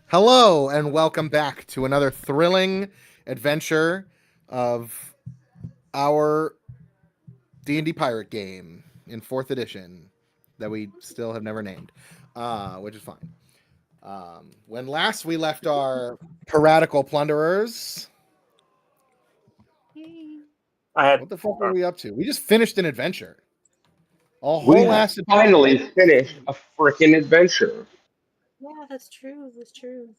Hello and welcome back to another thrilling adventure of our D&D pirate game in 4th edition that we still have never named, which is fine. When last we left our piratical plunderers, I had what the fuck were we up to? We just finished an adventure. A we whole ass adventure. finally finished a freaking adventure. Yeah, that's true. That's true.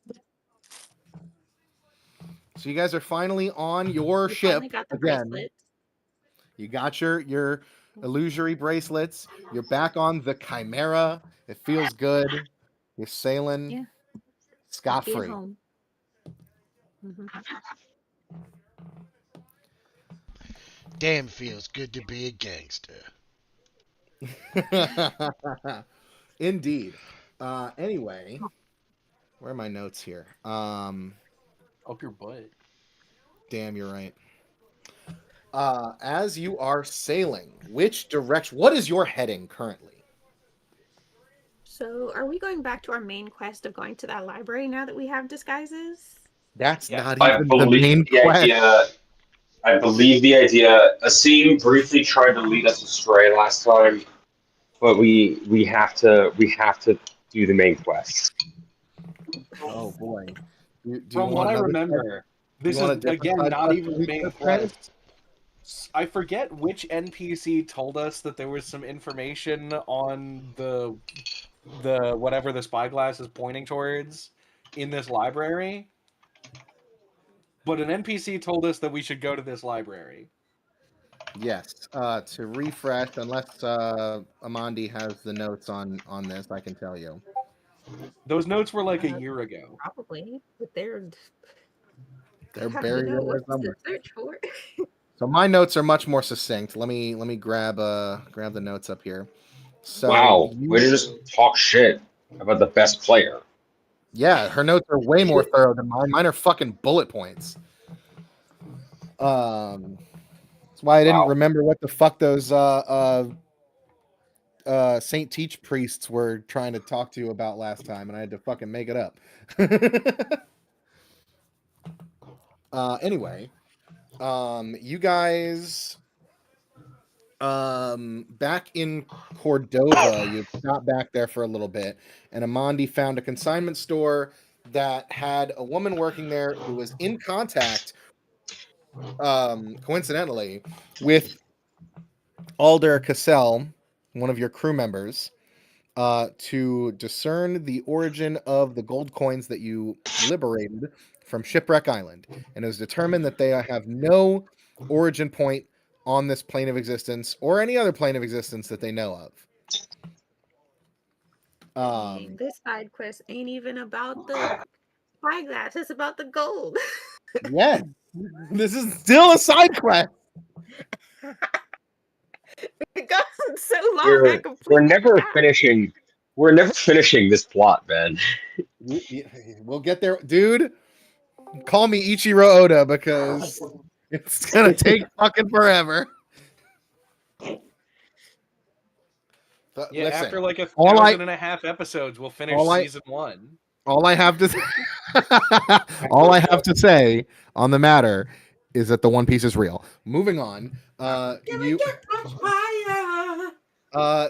So you guys are finally on your We ship finally got the again. bracelets. You got your illusory bracelets. You're back on the Chimera. It feels good. You're sailing Yeah. scot Being free. home. Mhm. Damn, feels good to be a gangster. Indeed. Anyway, where are my notes here? Up your butt. Damn, you're right. As you are sailing, which direction? What is your heading currently? So, are we going back to our main quest of going to that library now that we have disguises? That's Yeah. not I even the believe main the quest. idea. I believe the idea. Asim briefly tried to lead us astray last time, but we have to do the main quest. Oh boy. Do you From what want I another remember, this want a is different again side not quest even to the reach main this friend? quest. I forget which NPC told us that there was some information on the whatever the spyglass is pointing towards in this library. But an NPC told us that we should go to this library. Yes. To refresh, unless Amandi has the notes on this, I can tell you. Those notes were like a year ago. Probably, but They're how do you buried know in there what to somewhere. search for? So my notes are much more succinct. Let me grab the notes up here. So Wow, we just talk shit about the best player. yeah, her notes are way more thorough than mine. Mine are fucking bullet points. That's why I didn't Wow. remember what the fuck those Saint Teach priests were trying to talk to you about last time, and I had to fucking make it up. Anyway, you guys, back in Cordova, you got back there for a little bit, and Amandi found a consignment store that had a woman working there who was in contact, coincidentally, with Alder Cassell, one of your crew members, to discern the origin of the gold coins that you liberated from Shipwreck Island. And it was determined that they have no origin point on this plane of existence or any other plane of existence that they know of. Dang, this side quest ain't even about the spyglass. It's about the gold. Yes, this is still a side quest. It goes so long. I We're completely never forgot. finishing. We're never finishing this plot, man. We'll get there, dude. Call me Ichiro Oda because it's gonna take fucking forever. Yeah, Listen, after like a all I- 1,500 episodes, we'll finish all I- season 1. all I have to all I have to say on the matter is that the One Piece is real. Moving on. You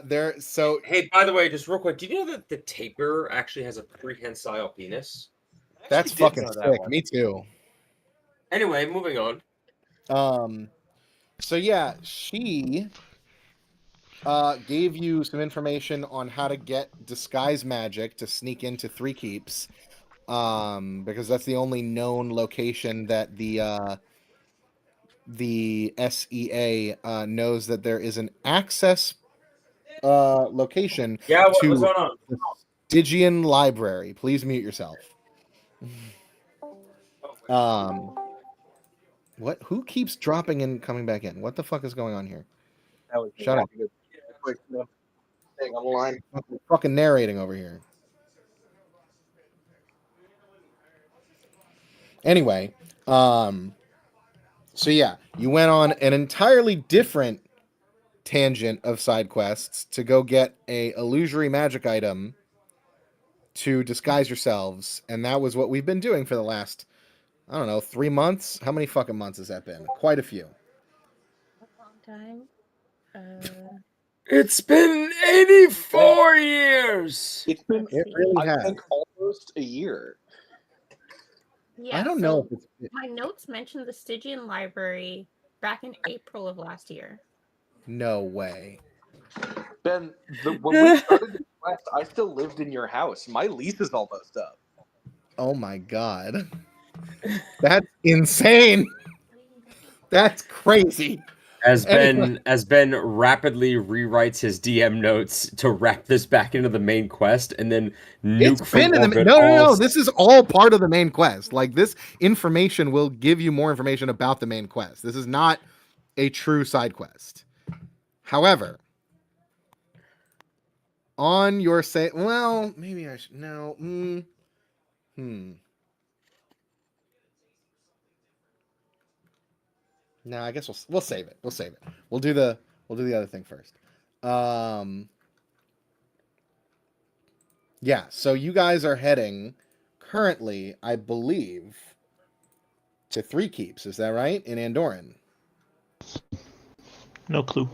there so Hey, by the way, just real quick, did you know that the tapir actually has a prehensile penis? that's Actually did fucking know that sick. one. Me too. Anyway, moving on. So yeah, she gave you some information on how to get disguise magic to sneak into Three Keeps. Because that's the only known location that the SEA knows that there is an access location Yeah, what's to going on? the Stygian Library. Please mute yourself. What? Who keeps dropping and coming back in? What the fuck is going on here? Shut up. Staying on the line. I'm fucking narrating over here. Anyway, so yeah, you went on an entirely different tangent of side quests to go get a illusory magic item to disguise yourselves, and that was what we've been doing for the last, I don't know, 3 months. How many fucking months has that been? Quite a few. A long time. It's been 84 years. It's been, It see. really I has. think, almost a year. Yeah, I don't know so if it's my notes mentioned the Stygian Library back in April of last year. no way. Ben, when we started the quest, I still lived in your house. My lease is almost up. Oh my god. That's insane. That's crazy. As Anyway. Ben rapidly rewrites his DM notes to wrap this back into the main quest, and then nuke It's from been in the orbit no. all This is all part of the main quest. Like, this information will give you more information about the main quest. This is not a true side quest. However, on your say, well, maybe I should no. No, I guess we'll save it. We'll save it. We'll do the other thing first. Yeah. So you guys are heading currently, I believe, to Three Keeps. Is that right? In Andoran. No clue.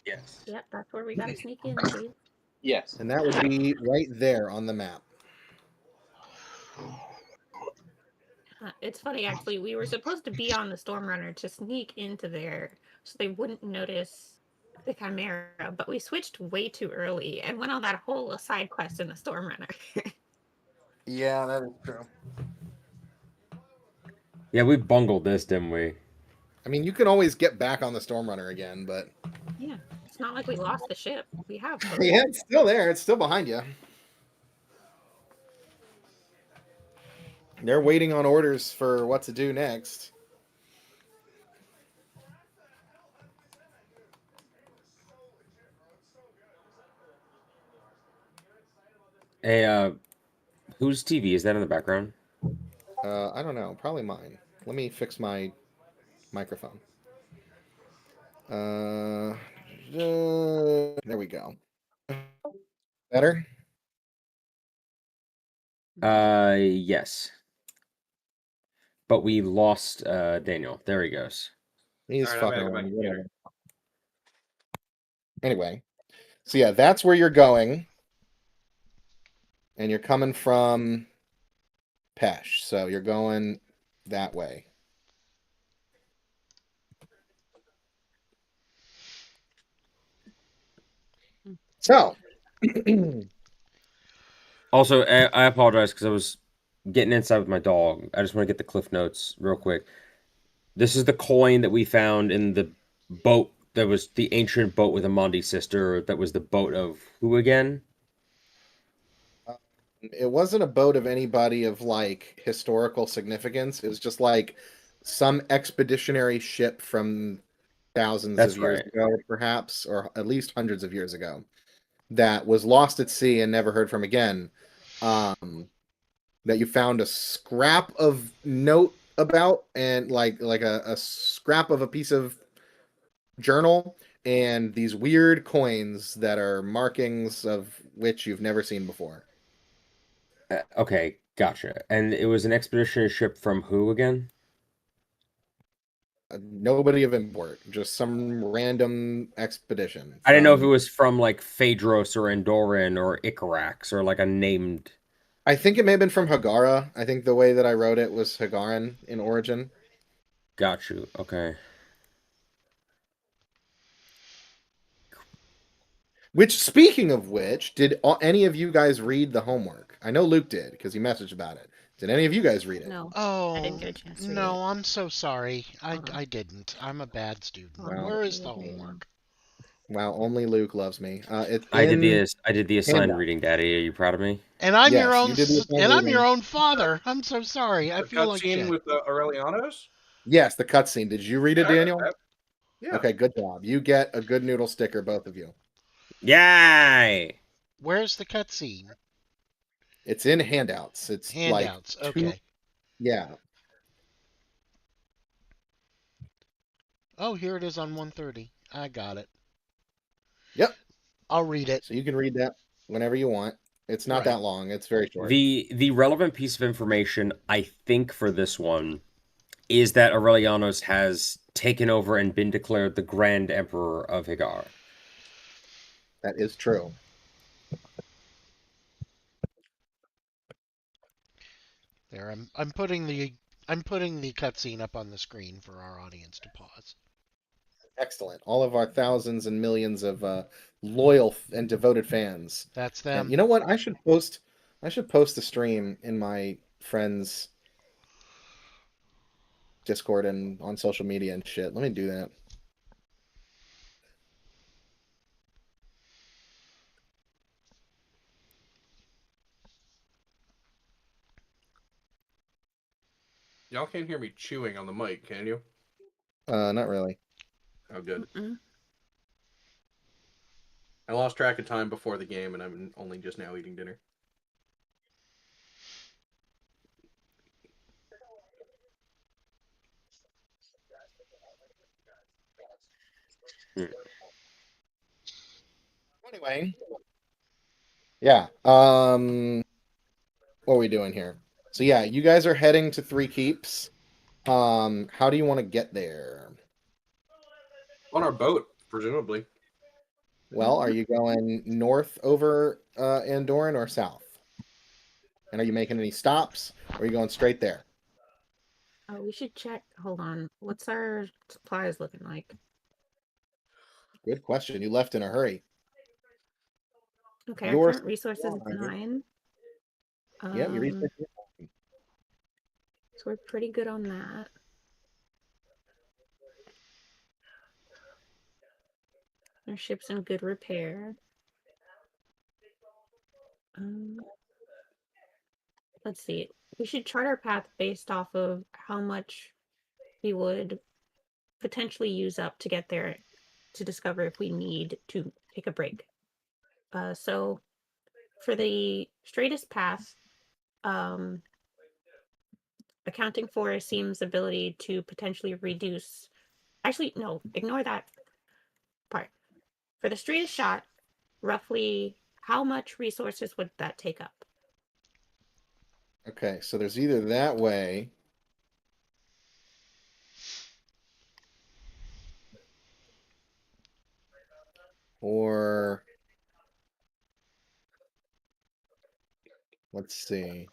Yes. Yep, that's where we gotta sneak in, dude. Yes. And that would be right there on the map. It's funny, actually. We were supposed to be on the Stormrunner to sneak into there so they wouldn't notice the Chimera, but we switched way too early and went on that whole side quest in the Stormrunner. Yeah, that is true. Yeah, we bungled this, didn't we? I mean, you can always get back on the Stormrunner again, but Yeah, it's not like we lost the ship. We have. yeah, it's still there. It's still behind you. They're waiting on orders for what to do next. Hey, whose TV is that in the background? I don't know. Probably mine. Let me fix my microphone. There we go. Better? Yes. But we lost Daniel. There he goes. He's All right, I'm fucking back on my around, computer. whatever. Anyway, so yeah, that's where you're going, and you're coming from Pesh, so you're going that way. So, Also, I apologize because I was getting inside with my dog. I just want to get the cliff notes real quick. This is the coin that we found in the boat that was the ancient boat with Amandi's sister. That was the boat of who again? it wasn't a boat of anybody of like historical significance. It was just like some expeditionary ship from thousands That's of years right. ago, perhaps, or at least hundreds of years ago, that was lost at sea and never heard from again. That you found a scrap of note about, and like a scrap of a piece of journal, and these weird coins that are markings of which you've never seen before. Okay, gotcha. And it was an expeditionary ship from who again? Nobody of import, just some random expedition. I didn't know if it from- was from like Phaedros or Andoran or Icarax or like a named. I think it may have been from Hagara. I think the way that I wrote it was Hagaran in origin. Got you. Okay. Which, speaking of which, did any of you guys read the homework? I know Luke did because he messaged about it. Did any of you guys read it? No. Oh, I didn't get a chance to read no, it. I'm so sorry. Uh-huh. I didn't. I'm a bad student. Wow. Where is the Yeah. homework? Wow, only Luke loves me. It's I did in- the assigned handout. reading, Daddy. Are you proud of me? And I'm Yes, your own you did the assigned and I'm your reading. own father. I'm so sorry. I The feel like cutscene shit. with the Aurelianos? Yes, the cutscene. Did you read it, Yeah, I read Daniel? that. Yeah. Okay, good job. You get a good noodle sticker, both of you. Yay! Where's the cutscene? It's in handouts. It's Handouts. like two- Okay. yeah. Oh, here it is on 130. I got it. Yep. I'll read it. So you can read that whenever you want. It's not Right. that long. It's very short. The relevant piece of information, I think, for this one is that Aurelianos has taken over and been declared the Grand Emperor of Higar. That is true. There, I'm putting the cutscene up on the screen for our audience to pause. Excellent. All of our thousands and millions of loyal and devoted fans. That's And them. you know what? I should post the stream in my friends' Discord and on social media and shit. Let me do that. Y'all can't hear me chewing on the mic, can you? Not really. Oh, good. Mm-mm. I lost track of time before the game, and I'm only just now eating dinner. Anyway, yeah. What are we doing here? So yeah, you guys are heading to Three Keeps. How do you want to get there? On our boat, presumably. Well, are you going north over Andoran or south? And are you making any stops, or are you going straight there? Oh, we should check. Hold on. What's our supplies looking like? Good question. You left in a hurry. Okay, our Your current resources is supply. 9. Yeah, you reached So we're pretty good on that. Our ship's in good repair. Let's see. We should chart our path based off of how much we would potentially use up to get there to discover if we need to take a break. So for the straightest path, accounting for Asim's ability to potentially reduce. Actually, no, ignore that part. For the straightest shot, roughly how much resources would that take up? Okay, so there's either that way. Or let's see.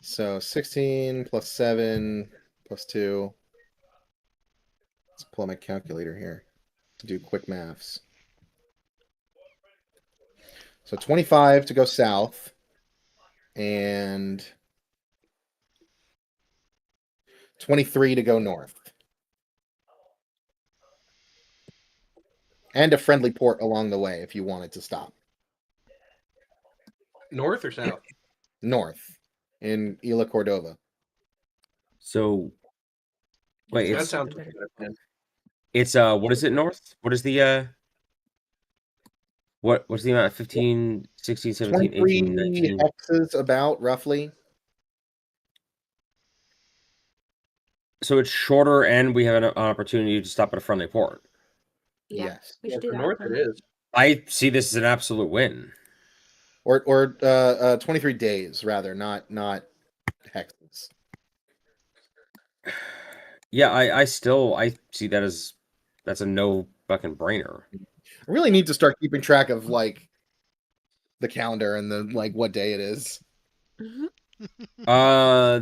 So 16 plus 7 plus 2. Let's pull out my calculator here to do quick maths. So 25 to go south and 23 to go north. And a friendly port along the way if you wanted to stop. North or south? North in Isla Cordova. So, wait, That it's sounds better. good. it's what is it north? What is the what's the amount? 15, 16, 17, 23 18, 19. hexes about roughly. So it's shorter, and we have an opportunity to stop at a friendly port. Yeah, Yes. we should For do that. north then. it is. I see this as an absolute win. Or 23 days rather, not hexes. Yeah, I still see that as that's a no fucking brainer. I really need to start keeping track of like the calendar and the like what day it is. Mhm.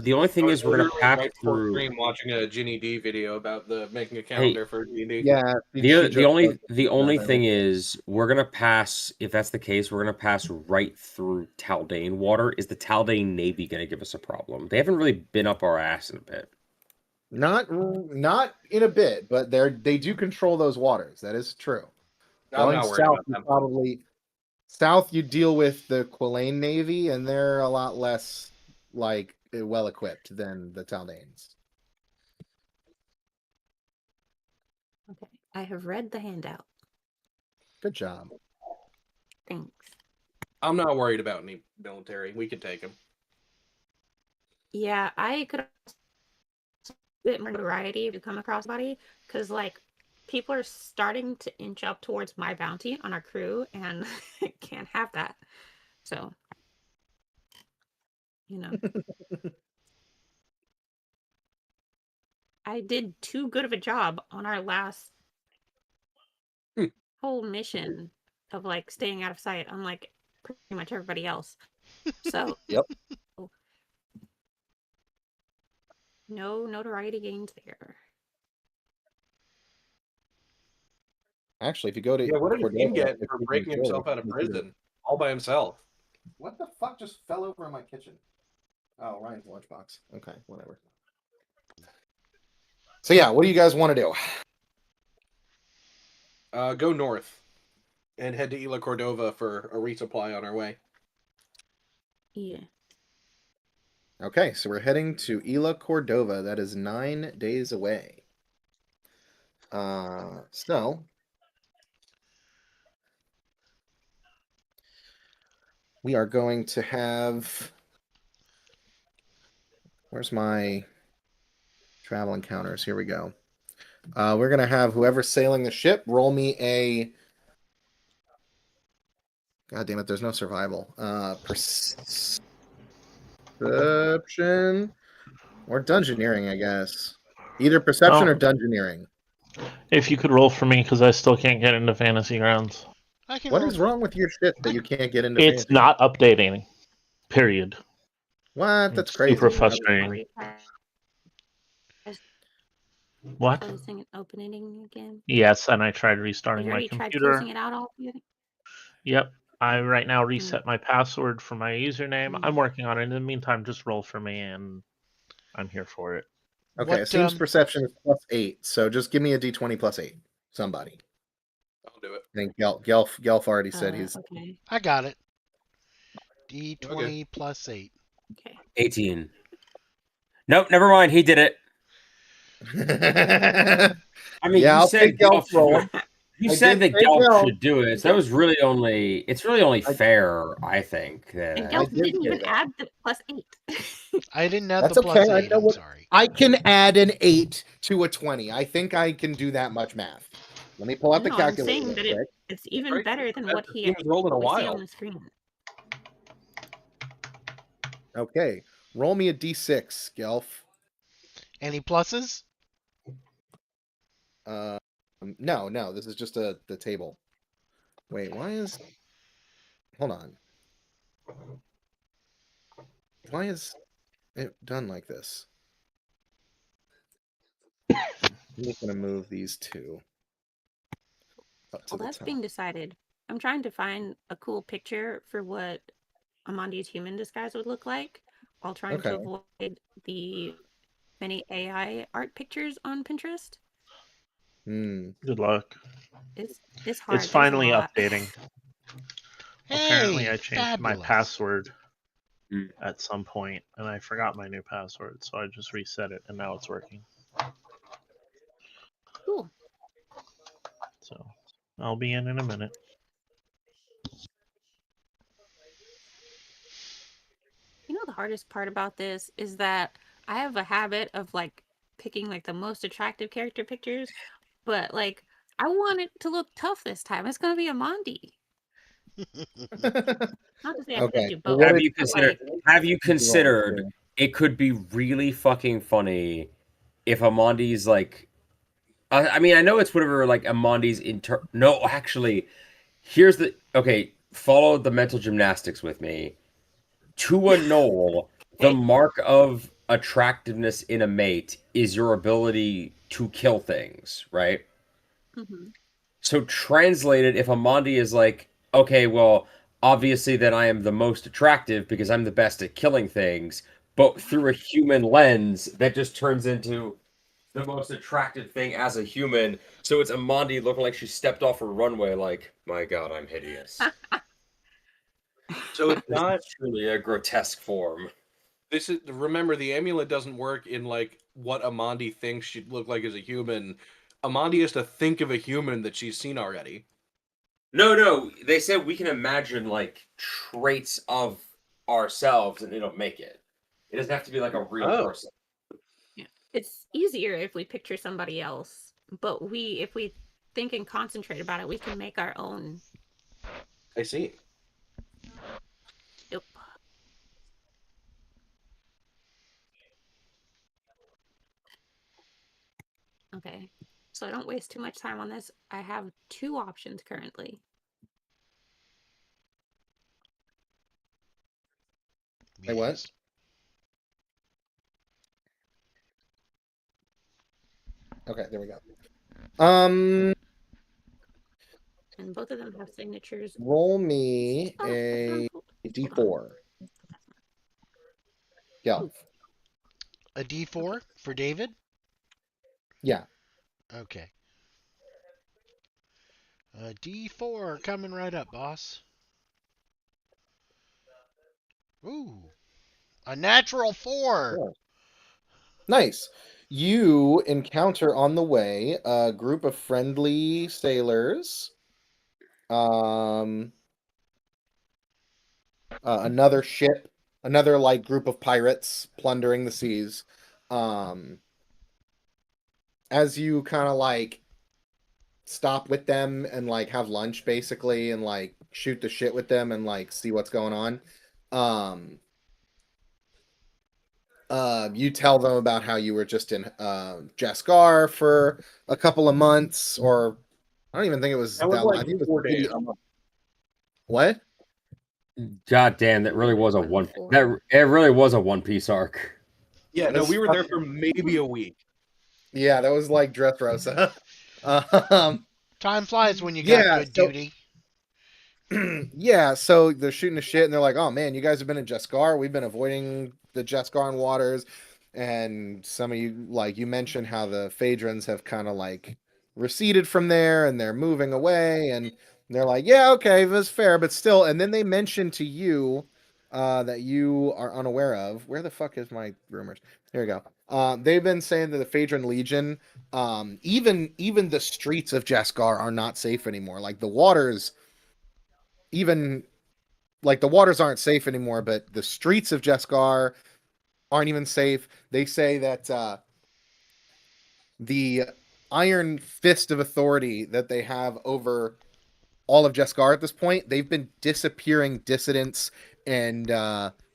The only thing I was is we're gonna literally pass right before through. stream watching a Ginny D video about making a calendar for D&D. Yeah. The only thing is we're gonna pass. If that's the case, we're gonna pass right through Taldane water. Is the Taldane Navy gonna give us a problem? They haven't really been up our ass in a bit. Not in a bit, but they do control those waters. That is true. I'm Going not worried south, about you them. probably south you deal with the Quillane Navy, and they're a lot less like well equipped than the Taldanes. Okay, I have read the handout. Good job. Thanks. I'm not worried about any military. We can take them. Yeah, I could bit more notoriety if you come across somebody, because like people are starting to inch up towards my bounty on our crew, and I can't have that. So, you know, I did too good of a job on our last Hmm. whole mission of like staying out of sight, unlike pretty much everybody else. So, Yep. no notoriety gains there. Actually, if you go to Yeah, what did Cordova, Ian get if for you breaking control himself it, out of you can do it. prison all by himself? What the fuck just fell over in my kitchen? Oh, Ryan's lunchbox. Okay, whatever. So yeah, what do you guys want to do? Go north and head to Isla Cordova for a resupply on our way. Yeah. Okay, so we're heading to Isla Cordova. That is 9 days away. So we are going to have. Where's my travel encounters? Here we go. We're gonna have whoever's sailing the ship roll me a. God damn it! There's no survival. Perception or dungeoneering, I guess. Either perception Oh. or dungeoneering. If you could roll for me, because I still can't get into Fantasy Grounds. I can What roll is for- wrong with your shit that you can't get into? It's fantasy? not updating. Period. What? That's It's crazy. super frustrating. What? Closing and opening again. Yes, and I tried You restarting my already tried computer. closing it out all together? Yep. I right now reset my password for my username. Mm. I'm working on it. In the meantime, just roll for me, and I'm here for it. Okay, What, it seems perception is +8, so just give me a d20 +8. Somebody. I'll do it. I think Gelf already said he's. Okay. I got it. D20 plus 8. Okay. 18. Nope, never mind. He did it. I mean, Yeah, you I'll said take Gelf's roll. You I said did that say Gelf Gelf. should do it. So that was really only. It's really only fair, I think. And That Gelf did didn't say even that. add the +8. I didn't add That's the plus okay, I 8. know I'm what- sorry. I can add an 8 to a 20. I think I can do that much math. Let me pull out the No, I'm calculator. saying real that quick. it's even Right, better than that's what the he team has rolled in a we see while. on the screen. Okay, roll me a d6, Gelf. Any pluses? No, this is just the table. Wait, why is? Hold on. Why is it done like this? I'm just gonna move these two up to Well, the that's top. being decided. I'm trying to find a cool picture for what Amandi's human disguise would look like, while trying to Okay. avoid the many AI art pictures on Pinterest. Hmm. Good luck. It's hard. It's There's a finally lot. updating. Apparently, Hey, I changed my fabulous. password Mm. at some point, and I forgot my new password, so I just reset it, and now it's working. Cool. So I'll be in a minute. You know, the hardest part about this is that I have a habit of like picking like the most attractive character pictures, but like I want it to look tough this time. It's gonna be Amandi. Not to say I Okay, couldn't do well, both. what have is- you but, considered? like, Have you considered? It could be really fucking funny if Amandi's like. I mean, I know it's whatever. Like Amandi's No, actually, here's the. Okay, follow the mental gymnastics with me. To a knoll, the Okay. mark of attractiveness in a mate is your ability to kill things, right? mhm. So translated, if Amandi is like, okay, well, obviously then I am the most attractive because I'm the best at killing things, but through a human lens, that just turns into the most attractive thing as a human. So it's Amandi looking like she stepped off a runway, like, my god, I'm hideous. So it's This not. is truly a grotesque form. This is remember the amulet doesn't work in like what Amandi thinks she'd look like as a human. Amandi has to think of a human that she's seen already. No, they said we can imagine like traits of ourselves and it'll make it. It doesn't have to be like a real Oh. person. It's easier if we picture somebody else, but if we think and concentrate about it, we can make our own. I see. Yep. Okay. So I don't waste too much time on this. I have 2 options currently. Hey, what? Yes. Okay, there we go. And both of them have signatures. Roll me Oh, a hold on. d4. Yeah. A D4 for David? Yeah. Okay. A D4 coming right up, boss. Ooh. A natural 4. Yeah. Nice. You encounter on the way a group of friendly sailors. Another ship, another like group of pirates plundering the seas. As you kind of like stop with them and like have lunch basically and like shoot the shit with them and like see what's going on. You tell them about how you were just in Jaskar for a couple of months, or I don't even think it was That was that long. I like think it was 4 maybe days. a month. What? God damn, that really was a one. 4. That it really was a One Piece arc. Yeah, no, That's we were there fucking- for maybe a week. Yeah, that was like Dressrosa. um, Time flies when you Yeah, got good so- duty. yeah, so they're shooting the shit and they're like, "Oh man, you guys have been in Jaskar. We've been avoiding the Jaskaran waters." And some of you, like you mentioned, how the Phaedrons have kind of like receded from there and they're moving away. And they're like, "Yeah, okay, that's fair, but still." And then they mention to you that you are unaware of. Where the fuck is my rumors? Here we go. They've been saying that the Phaedron Legion, even the streets of Jaskar are not safe anymore. Like the waters. Even like the waters aren't safe anymore, but the streets of Jaskar aren't even safe. They say that the iron fist of authority that they have over all of Jaskar at this point, they've been disappearing dissidents and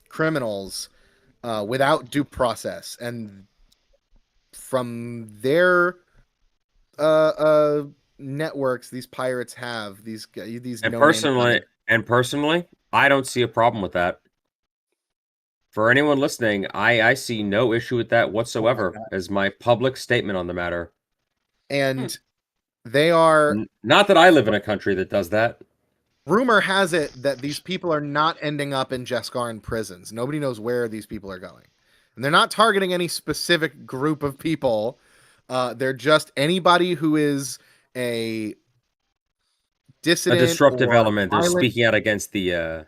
criminals without due process. And from their networks, these pirates have these And no-name personally, I don't see a problem with that. For anyone listening, I see no issue with that whatsoever as my public statement on the matter. and they are. Not that I live in a country that does that. Rumor has it that these people are not ending up in Jaskaran prisons. Nobody knows where these people are going. And they're not targeting any specific group of people. They're just anybody who is a dissident, A disruptive or element. They're violent, speaking out against the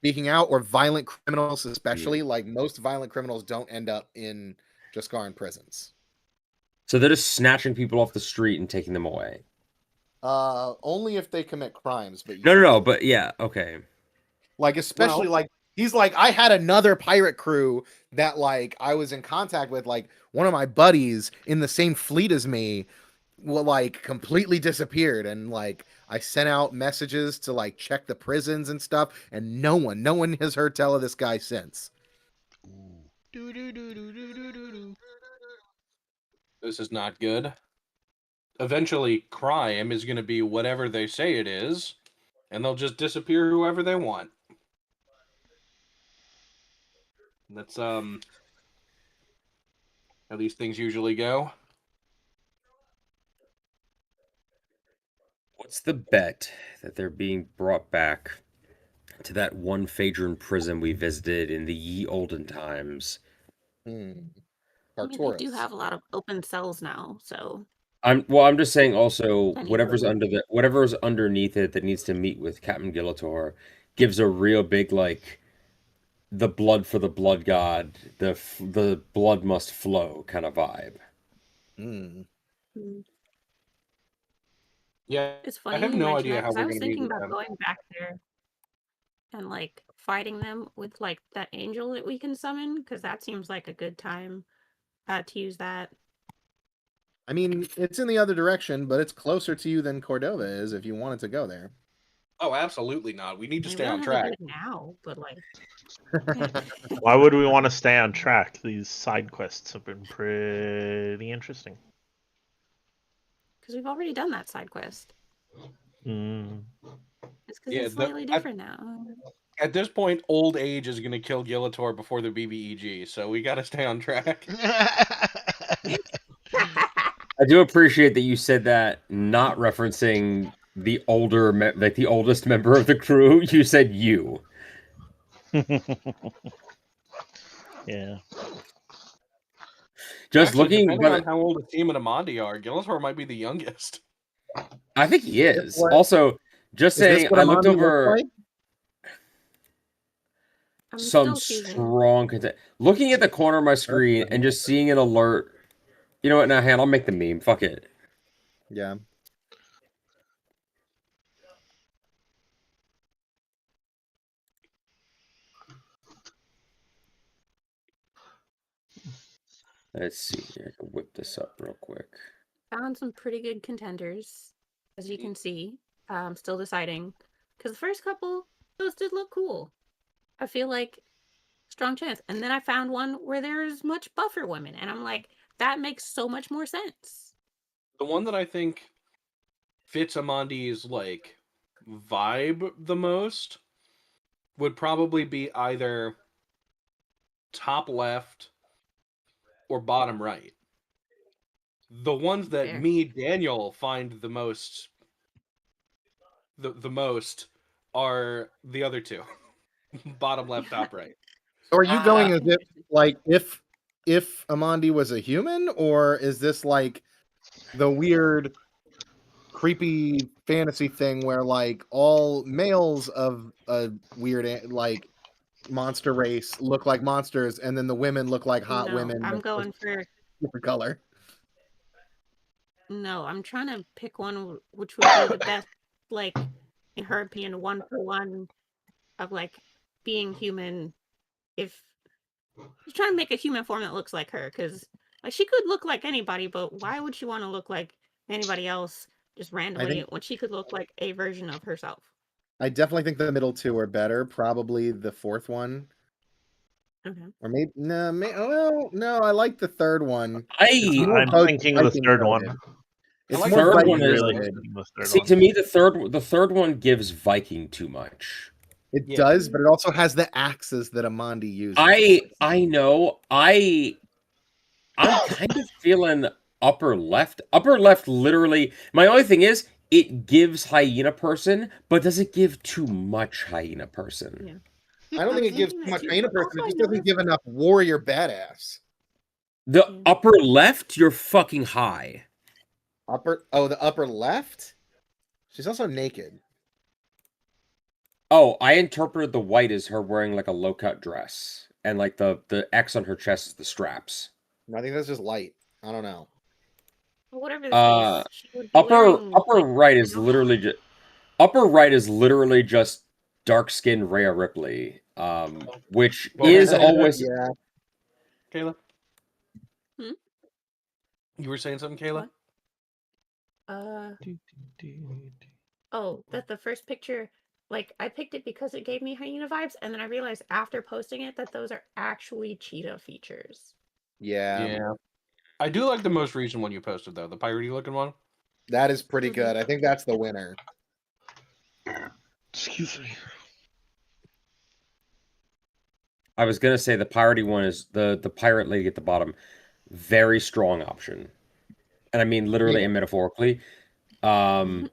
speaking out, or violent criminals, especially. Like most violent criminals don't end up in Jaskaran prisons. So they're just snatching people off the street and taking them away. Only if they commit crimes. But No, but yeah, okay. Like, especially like he's like, I had another pirate crew that like I was in contact with, like one of my buddies in the same fleet as me, like completely disappeared, and like I sent out messages to like check the prisons and stuff, and no one has heard tell of this guy since. Ooh. Do do do do do do do do. This is not good. Eventually, crime is going to be whatever they say it is, and they'll just disappear whoever they want. That's how these things usually go. What's the bet that they're being brought back to that one Phaedron prison we visited in the ye olden times? I mean, they do Arcturus. have a lot of open cells now, so I'm just saying also Plenty of whatever's room. whatever's underneath it that needs to meet with Captain Gillator gives a real big like the blood for the blood god, the blood must flow kind of vibe. mm, Yeah, it's funny I have you no mention idea that how 'cause we're I was going to meet thinking with about them. going back there and like fighting them with like that angel that we can summon, because that seems like a good time. to use that. I mean, it's in the other direction, but it's closer to you than Cordova is if you wanted to go there. Oh, absolutely not. We need to I mean, stay we on don't have to track. do it now, but like, Why would we want to stay on track? These side quests have been pretty interesting. because we've already done that side quest. Mm. It's because Yeah, it's slightly different now. At this point, old age is going to kill Gilator before the BBEG, so we got to stay on track. I do appreciate that you said that, not referencing the older, like the oldest member of the crew. You said you. Yeah. Just Actually, looking, depending on but how old Ateem and Amandi are, Gilator might be the youngest. I think he is. what- Also, just Is this saying, what I looked Amandi looks over like? I'm some still choosing. strong content. Looking at the corner of my screen and just seeing an alert. You know what? Now, Han, I'll make the meme. Fuck it. Yeah. Let's see here. I can whip this up real quick. Found some pretty good contenders, as you can see. I'm still deciding because the first couple, those did look cool. I feel like strong chance, and then I found one where there's much buffer women, and I'm like, that makes so much more sense. The one that I think fits Amandi's like vibe the most would probably be either top left or bottom right. The ones that Fair. me, Daniel, find the most the most are the other two. Bottom left, top right. So are you going as if Interesting. like if Amandi was a human, or is this like the weird creepy fantasy thing where like all males of a weird like monster race look like monsters and then the women look like hot No, women I'm with going for different color? no. I'm trying to pick one which would be the best, like in her opinion, 1-for-1 of like being human. If she's trying to make a human form that looks like her, because like she could look like anybody, but why would she want to look like anybody else just randomly when she could look like a version of herself? I definitely think the middle two are better. Probably the fourth one, Okay. or maybe no, well, no. I like the third one. I'm thinking of the third one. It's like more the third Viking one is- really related. thinking of the third See, one. to me, the third one gives Viking too much. It Yeah. does, but it also has the axes that Amandi uses. I know. I'm kind of feeling upper left. Upper left, literally. My only thing is, it gives hyena person, but does it give too much hyena person? Yeah. I don't think it gives thinking too that much too, hyena but person. It also just I doesn't give enough warrior badass. The Yeah. upper left, you're fucking high. The upper left. She's also naked. Oh, I interpreted the white as her wearing like a low cut dress, and like the X on her chest is the straps. I think that's just light. I don't know. Well, whatever the Uh, case, she would be wearing, Upper like, right is you know? literally just upper right is literally just dark skinned Rhea Ripley, which Well, is always Yeah. Kayla? Hmm? You were saying something, Kayla? What? Oh, that the first picture, like I picked it because it gave me hyena vibes, and then I realized after posting it that those are actually cheetah features. Yeah. I do like the most recent one you posted though, the piratey looking one. That is pretty Mhm. good. I think that's the winner. Excuse me. I was gonna say the piratey one is the pirate lady at the bottom, very strong option, and I mean literally and metaphorically. I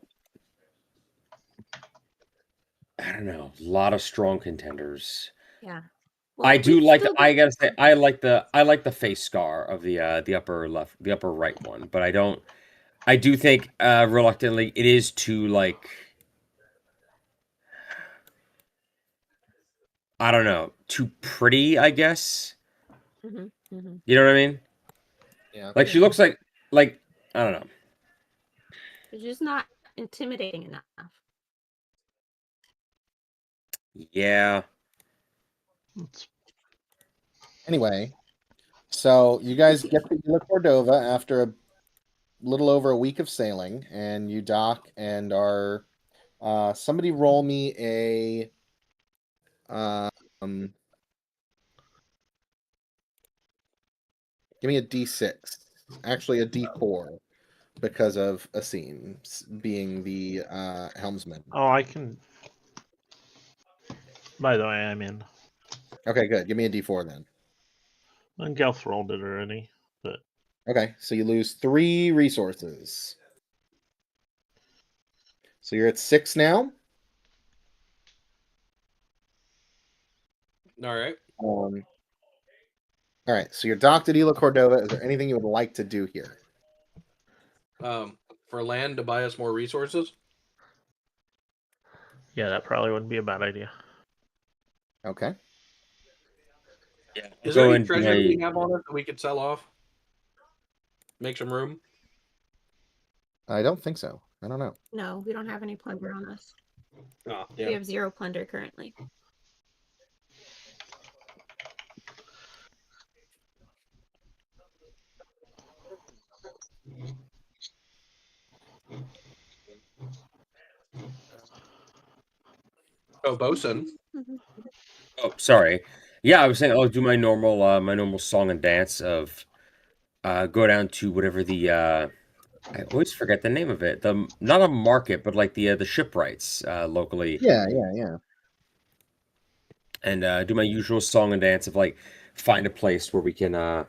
don't know, a lot of strong contenders. Yeah. I do we've like. still I got- gotta say, I like the face scar of the upper left, the upper right one, but I don't. I do think reluctantly it is too like. I don't know, too pretty. I guess Mhm, mhm. you know what I mean. Yeah. Like she looks like I don't know. It's just not intimidating enough. Yeah. Anyway, So you guys get to Isla Cordova after a little over a week of sailing, and you dock and are. Somebody roll me a. Give me a D6. Actually, a D4, because of Asim being the helmsman. Oh, I can. By the way, I'm in. Okay, good. Give me a D4 then. And Gelf rolled it already. But Okay, so you lose 3 resources. So you're at 6 now. All right. All right, so you're docked at Isla Cordova. Is there anything you would like to do here? For land to buy us more resources. yeah, that probably wouldn't be a bad idea. Okay. Yeah. Is Go there any into treasure my- we have on us that we could sell off? Make some room. I don't think so. I don't know. No, we don't have any plunder on us. Oh, We have 0 plunder currently. Oh, bosun. Oh, sorry. Yeah, I was saying I'll do my normal song and dance of go down to whatever the I always forget the name of it. The not a market, but like the shipwrights locally. Yeah. And do my usual song and dance of like find a place where we can that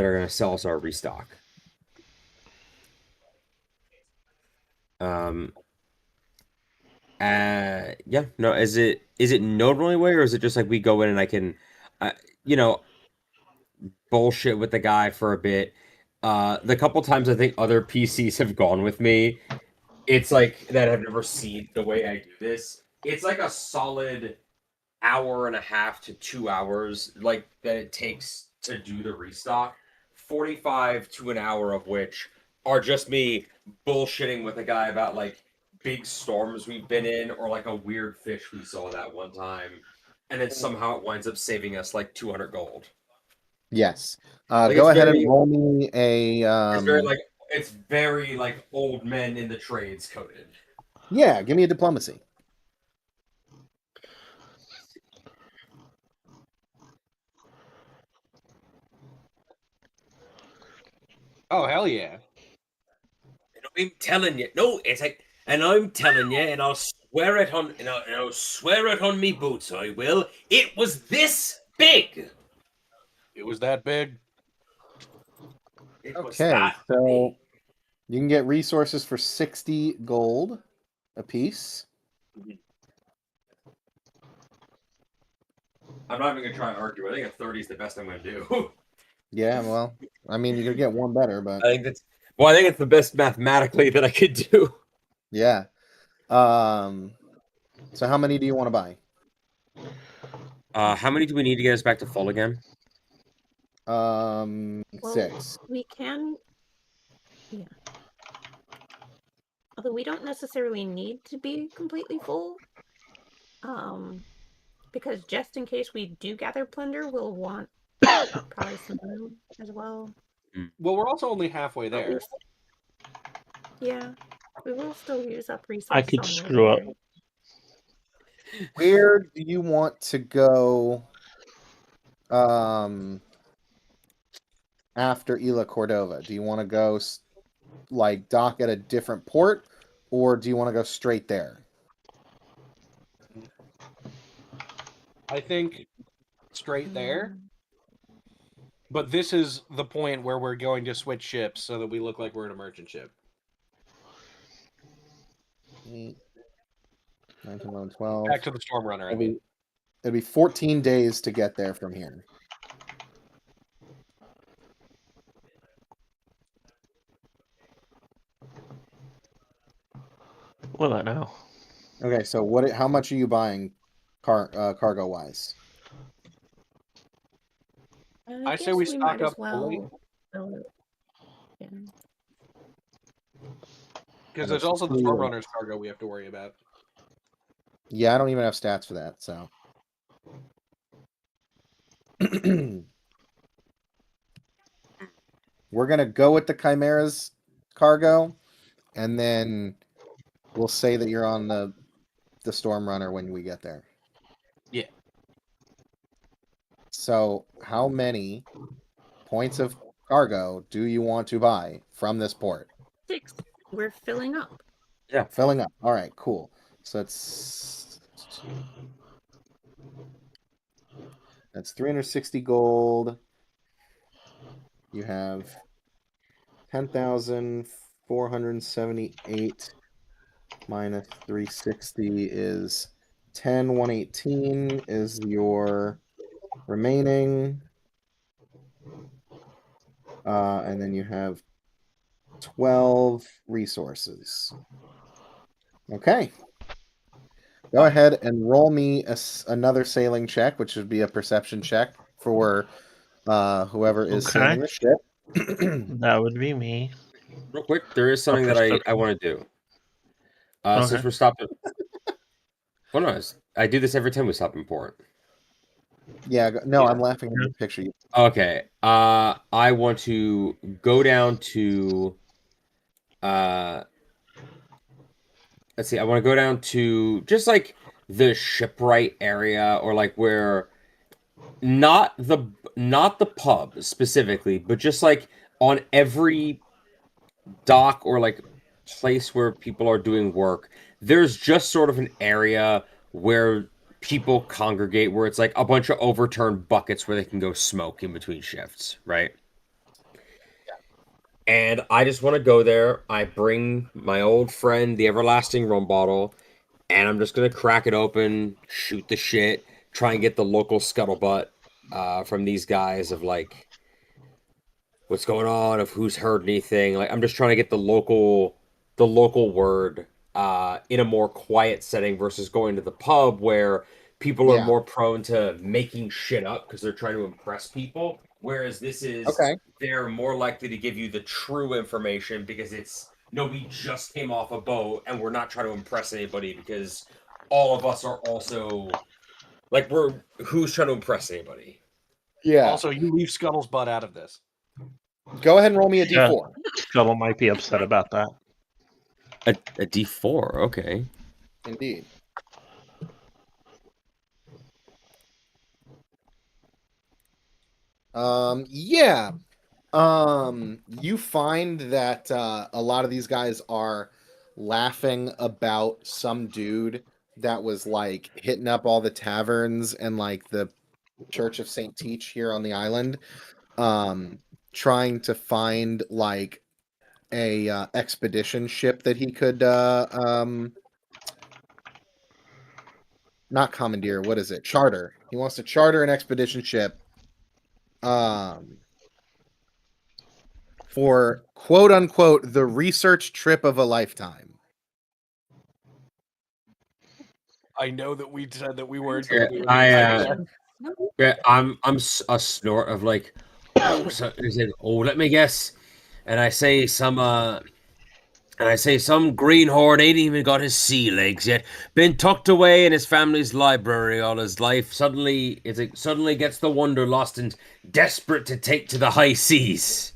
are gonna sell us our restock. Yeah, no, is it normally way, or is it just like we go in and I can you know, bullshit with the guy for a bit. The couple times I think other PCs have gone with me, it's like that I've never seen the way I do this. It's like a solid hour and a half to 2 hours like that it takes to do the restock. 45 to an hour of which are just me bullshitting with a guy about like big storms we've been in or like a weird fish we saw that one time. And then somehow it winds up saving us like 200 gold. Yes. Like, Go it's ahead very- and roll me a. It's very like old men in the trades coded. Yeah, give me a diplomacy. Oh, hell yeah. And I'm telling you, no, it's like, and I'm telling you, and I'll swear it on, and I'll swear it on me boots. I will. It was this big. It was that big. It was Okay, that so big. you can get resources for 60 gold apiece. I'm not even gonna try and argue. I think a 30 is the best I'm gonna do. Yeah, well, I mean, you could get one better, but I think it's the best mathematically that I could do. yeah. So how many do you want to buy? How many do we need to get us back to full again? Well, 6. we can. Yeah. Although we don't necessarily need to be completely full. Because just in case we do gather plunder, we'll want probably some room as well. Well, we're also only halfway But there. yeah, we will still use up resources. I could on the screw up. way. Where do you want to go after Isla Cordova? Do you want to go like dock at a different port, or do you want to go straight there? I think straight there. Mm, But this is the point where we're going to switch ships so that we look like we're in a merchant ship. 8, 9, 10, 11, 12. Back to the Storm Runner, I mean. It'll be 14 days to get there from here. Well, I know. Okay, so how much are you buying cargo wise? I say guess we stock might as up fully. Yeah. Because there's also the Storm Runner's cargo we have to worry about. Yeah, I don't even have stats for that, so. we're gonna go with the Chimera's cargo, and then we'll say that you're on the Storm Runner when we get there. Yeah. So, how many points of cargo do you want to buy from this port? 6. We're filling up. Filling up. All right, cool. So that's 360 gold. You have 10,478 minus 360 is 10,118 is your remaining. And then you have 12 resources. Okay. Go ahead and roll me another sailing check, which would be a perception check for whoever is Okay. sailing the ship. That would be me. Real quick, there is something that I perception. want to do. Since Okay. we're stopping. Well, no, I do this every time we stop in port. Yeah, no, I'm laughing at the picture. Okay. I want to go down to. Let's see. I want to go down to just like the shipwright area, or like where, not the pub specifically, but just like on every dock or like place where people are doing work, there's just sort of an area where people congregate, where it's like a bunch of overturned buckets where they can go smoke in between shifts, right? And I just want to go there. I bring my old friend, the everlasting rum bottle, and I'm just gonna crack it open, shoot the shit, try and get the local scuttlebutt from these guys of like what's going on, of who's heard anything. Like, I'm just trying to get the local word in a more quiet setting versus going to the pub where people are more prone to making shit up because they're trying to impress people. Whereas this is, they're more likely to give you the true information because it's, no, we just came off a boat and we're not trying to impress anybody because all of us are also, like, who's trying to impress anybody? Yeah. Also, you leave Scuttle's butt out of this. Go ahead and roll me a d4. Scuttle might be upset about that. A D4, okay. Indeed. Yeah. You find that a lot of these guys are laughing about some dude that was like hitting up all the taverns and like the Church of St. Teach here on the island, trying to find like a expedition ship that he could not commandeer, what is it? Charter. He wants to charter an expedition ship for quote unquote the research trip of a lifetime. I know that we said that we weren't. I'm a snort of like, so he said, let me guess, and I say some greenhorn ain't even got his sea legs yet, been tucked away in his family's library all his life. Suddenly gets the wanderlust and desperate to take to the high seas.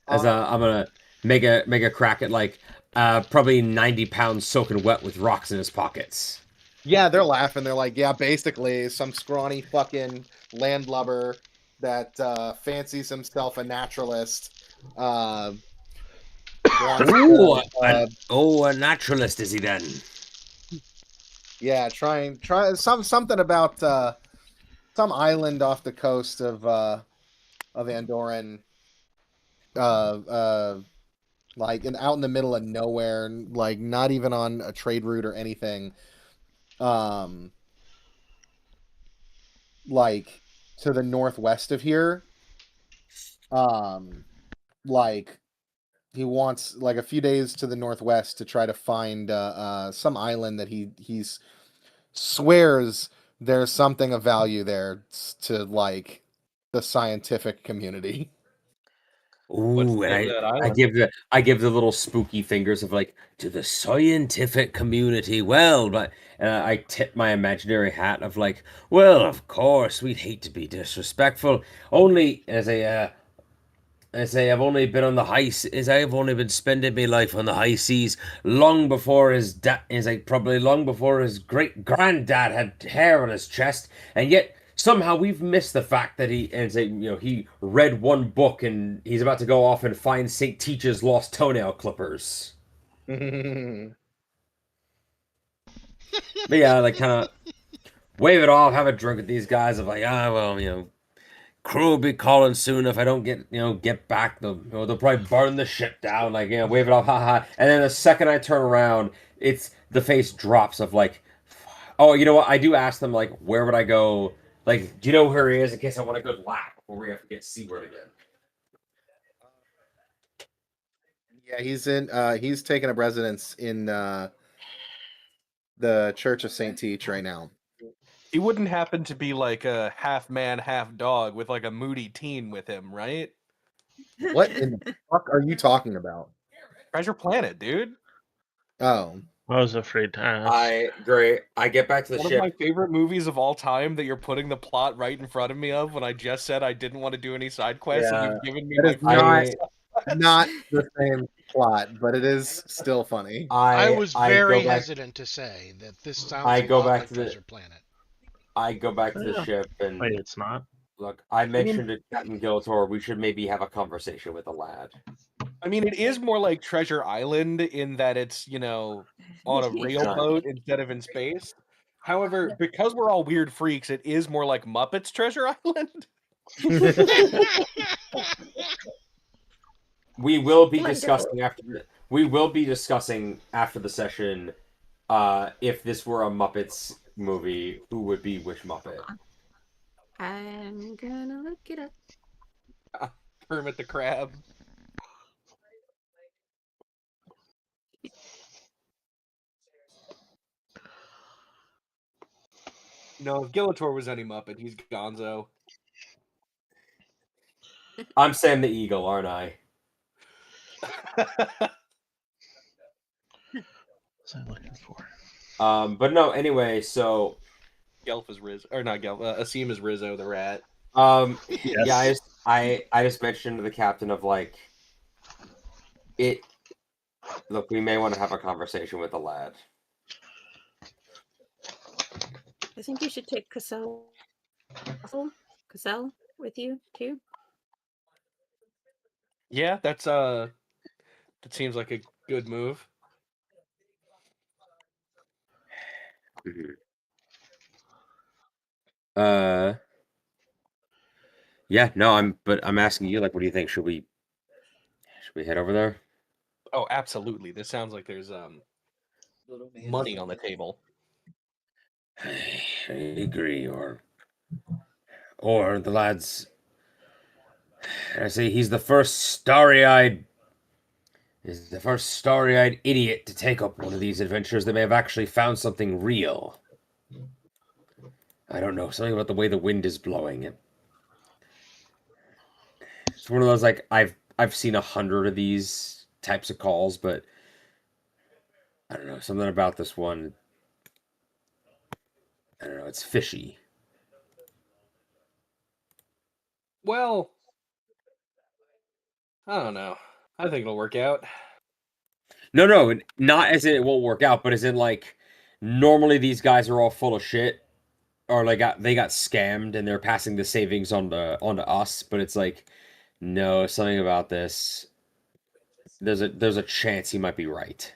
I'm gonna make a crack at like probably 90 pounds soaking wet with rocks in his pockets. Yeah, they're laughing. They're like, yeah, basically some scrawny fucking landlubber that fancies himself a naturalist. A naturalist is he then? Yeah, try something about some island off the coast of Andorran, like out in the middle of nowhere, like not even on a trade route or anything. Like to the northwest of here. Like he wants like a few days to the northwest to try to find some island that he's swears there's something of value there to like the scientific community. What's Ooh, the and name of that I island? give the little spooky fingers of like to the scientific community. Well, but and I tip my imaginary hat of like, well, of course we'd hate to be disrespectful. Only as I've only been on the as I've only been spending my life on the high seas long before his dad, is like probably long before his great granddad had hair on his chest, and yet somehow we've missed the fact that he read one book and he's about to go off and find Saint Teach's lost toenail clippers. But yeah, like kind of wave it off, have a drink with these guys of like, crew will be calling soon if I don't get back. They'll probably burn the ship down. Like, wave it off, haha. And then the second I turn around, it's the face drops of like, oh, you know what? I do ask them like, where would I go? Like, do you know where he is in case I want a good lap before we have to get seaward again? Yeah, he's taking up residence in the Church of Saint Teach right now. He wouldn't happen to be like a half man, half dog with like a moody teen with him, right? What in the fuck are you talking about? Treasure Planet, dude. Oh, I was afraid to ask. Great. I get back to the One of ship. my favorite movies of all time that you're putting the plot right in front of me of when I just said I didn't want to do any side quests and you've given me that is my not the same plot, but it is still funny. I was very go back, hesitant to say that this sounds I a go lot back like to the- Treasure Planet. I go back to the Yeah. ship and Wait, it's not. look. I mentioned to Captain Giltor we should maybe have a conversation with the lad. I mean, it is more like Treasure Island in that it's, on a railboat instead of in space. However, because we're all weird freaks, it is more like Muppets Treasure Island. We will be Wonderful. discussing after the session if this were a Muppets movie, who would be which Muppet? I'm gonna look it up. Kermit the Crab. No, if Gillitor was any Muppet, he's Gonzo. I'm Sam the Eagle, aren't I? What's I looking for? But no, anyway, so Gelf is Rizzo, or not Gelf. Asim is Rizzo the rat. yeah, I just mentioned to the captain of like it. Look, we may want to have a conversation with the lad. I think you should take Cassell with you too. Yeah, that seems like a good move. Yeah, no, I'm asking you, like, what do you think? Should we head over there? Oh, absolutely. This sounds like there's money on the table. I agree, or the lad's. I say he's the first starry-eyed idiot to take up one of these adventures that may have actually found something real. I don't know, something about the way the wind is blowing. It's one of those like I've seen 100 of these types of calls, but I don't know, something about this one. I don't know, it's fishy. Well, I don't know. I think it'll work out. No, not as in it won't work out, but as in like normally these guys are all full of shit, or like they got scammed and they're passing the savings onto us. But it's like, no, something about this. There's a chance he might be right.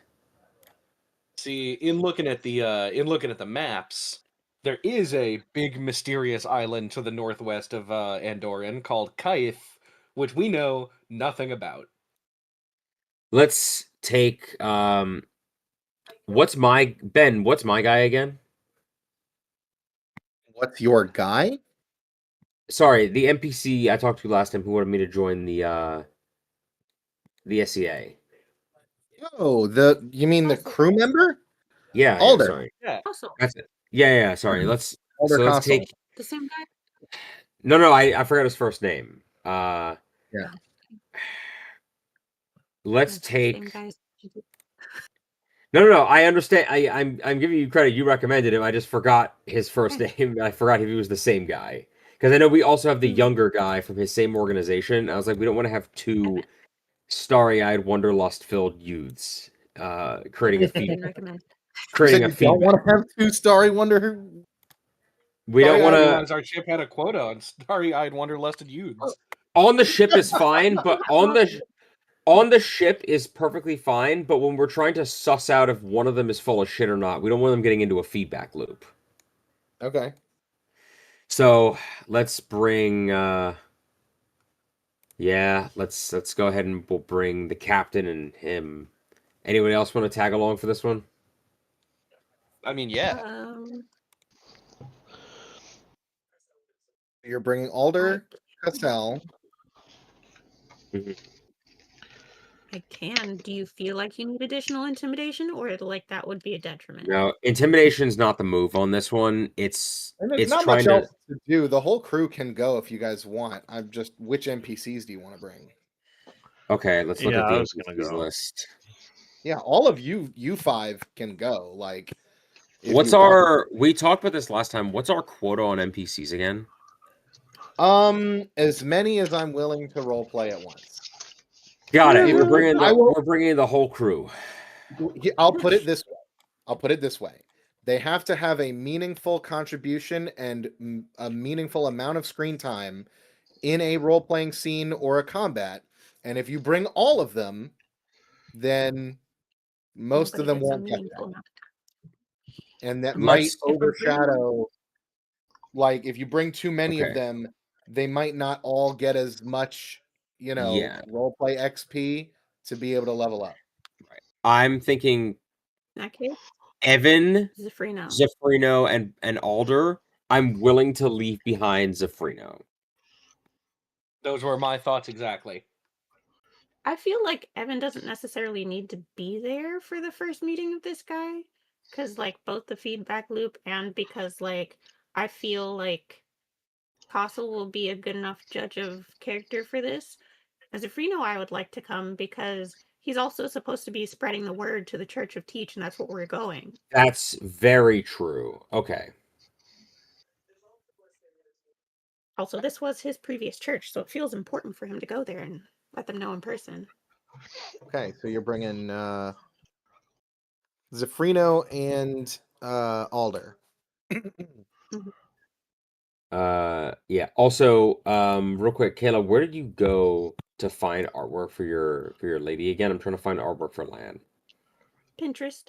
See, in looking at the maps, there is a big mysterious island to the northwest of Andoran called Kaith, which we know nothing about. Let's take what's my guy again? What's your guy? Sorry, the NPC I talked to last time who wanted me to join the SCA. Oh, you mean the crew member? Yeah, Alder. sorry. Yeah. Also, That's it. Yeah, sorry. Let's Alder let's Castle. take the same guy. No, I forgot his first name. Yeah. let's That's the same take. guys. No. I understand. I'm giving you credit. You recommended him. I just forgot his first name. I forgot if he was the same guy. Because I know we also have the younger guy from his same organization. I was like, we don't want to have two Evan. starry-eyed, wanderlust-filled youths creating a Evan, feed, didn't recommend. You creating said a you don't feedback. want to have two Starry Wonder. We I don't want didn't to. realize our ship had a quota on starry-eyed, wanderlusted youths. On the ship is fine, but on the ship is perfectly fine. But when we're trying to suss out if one of them is full of shit or not, we don't want them getting into a feedback loop. Okay. So let's bring. Yeah, let's go ahead and we'll bring the captain and him. Anyone else want to tag along for this one? I mean, yeah. You're bringing Alder Cassell. I can. Do you feel like you need additional intimidation, or like that would be a detriment? No, intimidation's not the move on this one. It's And there's it's not trying much to. else to do. The whole crew can go if you guys want. I'm just, which NPCs do you want to bring? Okay, let's look Yeah, at I the was gonna NPCs go. list. Yeah, all of you five can go. Like, if What's you want. our? We talked about this last time. What's our quota on NPCs again? As many as I'm willing to role play at once. Got it. We're will- bringing the whole crew. I'll put it this way. They have to have a meaningful contribution and a meaningful amount of screen time in a role-playing scene or a combat. And if you bring all of them, then most of them won't get that. And that might Let's- overshadow. Like, if you bring too many of Okay. them, they might not all get as much, Yeah. roleplay XP to be able to level up. I'm thinking In that case, Evan, Zafrino. Zafrino, and Alder. I'm willing to leave behind Zafrino. Those were my thoughts exactly. I feel like Evan doesn't necessarily need to be there for the first meeting of this guy, because like both the feedback loop and because like I feel like Castle will be a good enough judge of character for this. As a Frino, I would like to come because he's also supposed to be spreading the word to the Church of Teach, and that's what we're going. That's very true. Okay. Also, this was his previous church, so it feels important for him to go there and let them know in person. Okay, so you're bringing Zafrino and Alder. Yeah. Also, real quick, Kayla, where did you go to find artwork for your lady again? I'm trying to find artwork for Lan. Pinterest.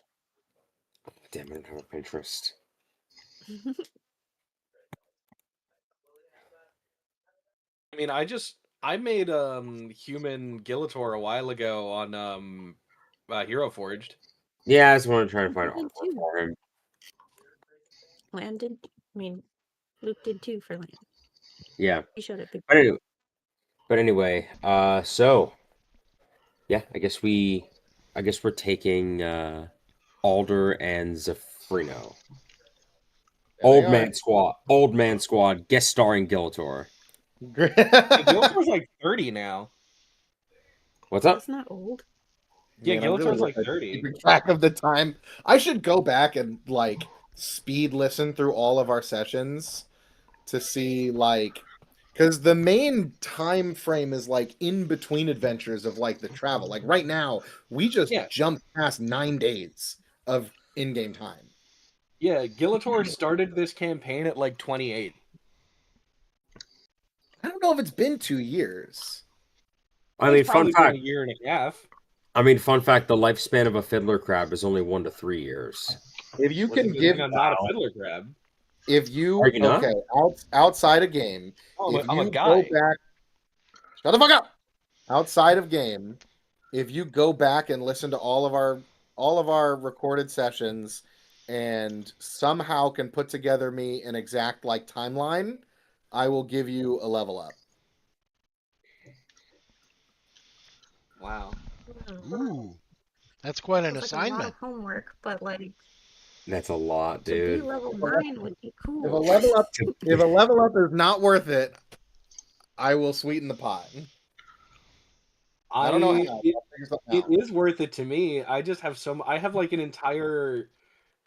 Damn, I don't have a Pinterest. I mean, I made human Gillator a while ago on Hero Forged. Yeah, I just want to try to find I did artwork too. for him. Luke did too for Land. Yeah. He showed it. But anyway, so yeah, I guess we're taking Alder and Zafrino. Old Man Squad, guest starring Gillator. Gillator's like 30 now. What's up? That's not old. Yeah, Man, I'm Gillator's like like 30. keeping track of the time. I should go back and like speed listen through all of our sessions to see because the main time frame is like in between adventures of like the travel. Like right now, we just jumped past 9 days of in-game time. Yeah, Gillator started this campaign at like 28. I don't know if it's been 2 years. I mean, fun fact. A year and a half. I mean, fun fact: the lifespan of a fiddler crab is only 1 to 3 years. If you can give I'm not a fiddler crab. If you Are you not? okay outside a game, if I'm you a guy. go back, shut the fuck up. Outside of game, if you go back and listen to all of our recorded sessions and somehow can put together me an exact like timeline, I will give you a level up. Wow. Ooh, that's quite an Sounds like a lot assignment. of homework, but like That's a lot, to be dude. level 9 would be If cool. a level up is not worth it, I will sweeten the pot. I don't know how. It, I'll figure something it out. is worth it to me. I just have I have like an entire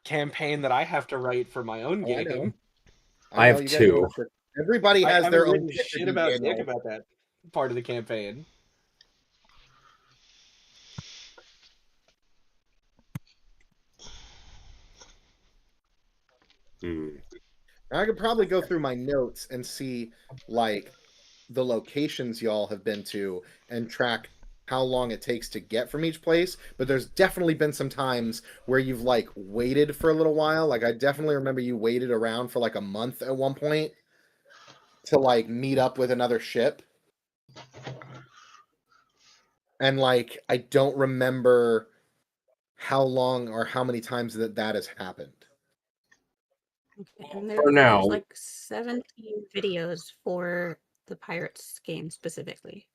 campaign that I have to write for my own Oh, I know. game. I have you guys know two. shit. Everybody I has haven't their own written shit to shit do, about Daniel. Nick about that part of the campaign. Hmm. I could probably go through my notes and see like the locations y'all have been to and track how long it takes to get from each place. But there's definitely been some times where you've like waited for a little while. Like I definitely remember you waited around for like a month at one point to like meet up with another ship. And like I don't remember how long or how many times that has happened. And For now. there's like 17 videos for the Pirates game specifically.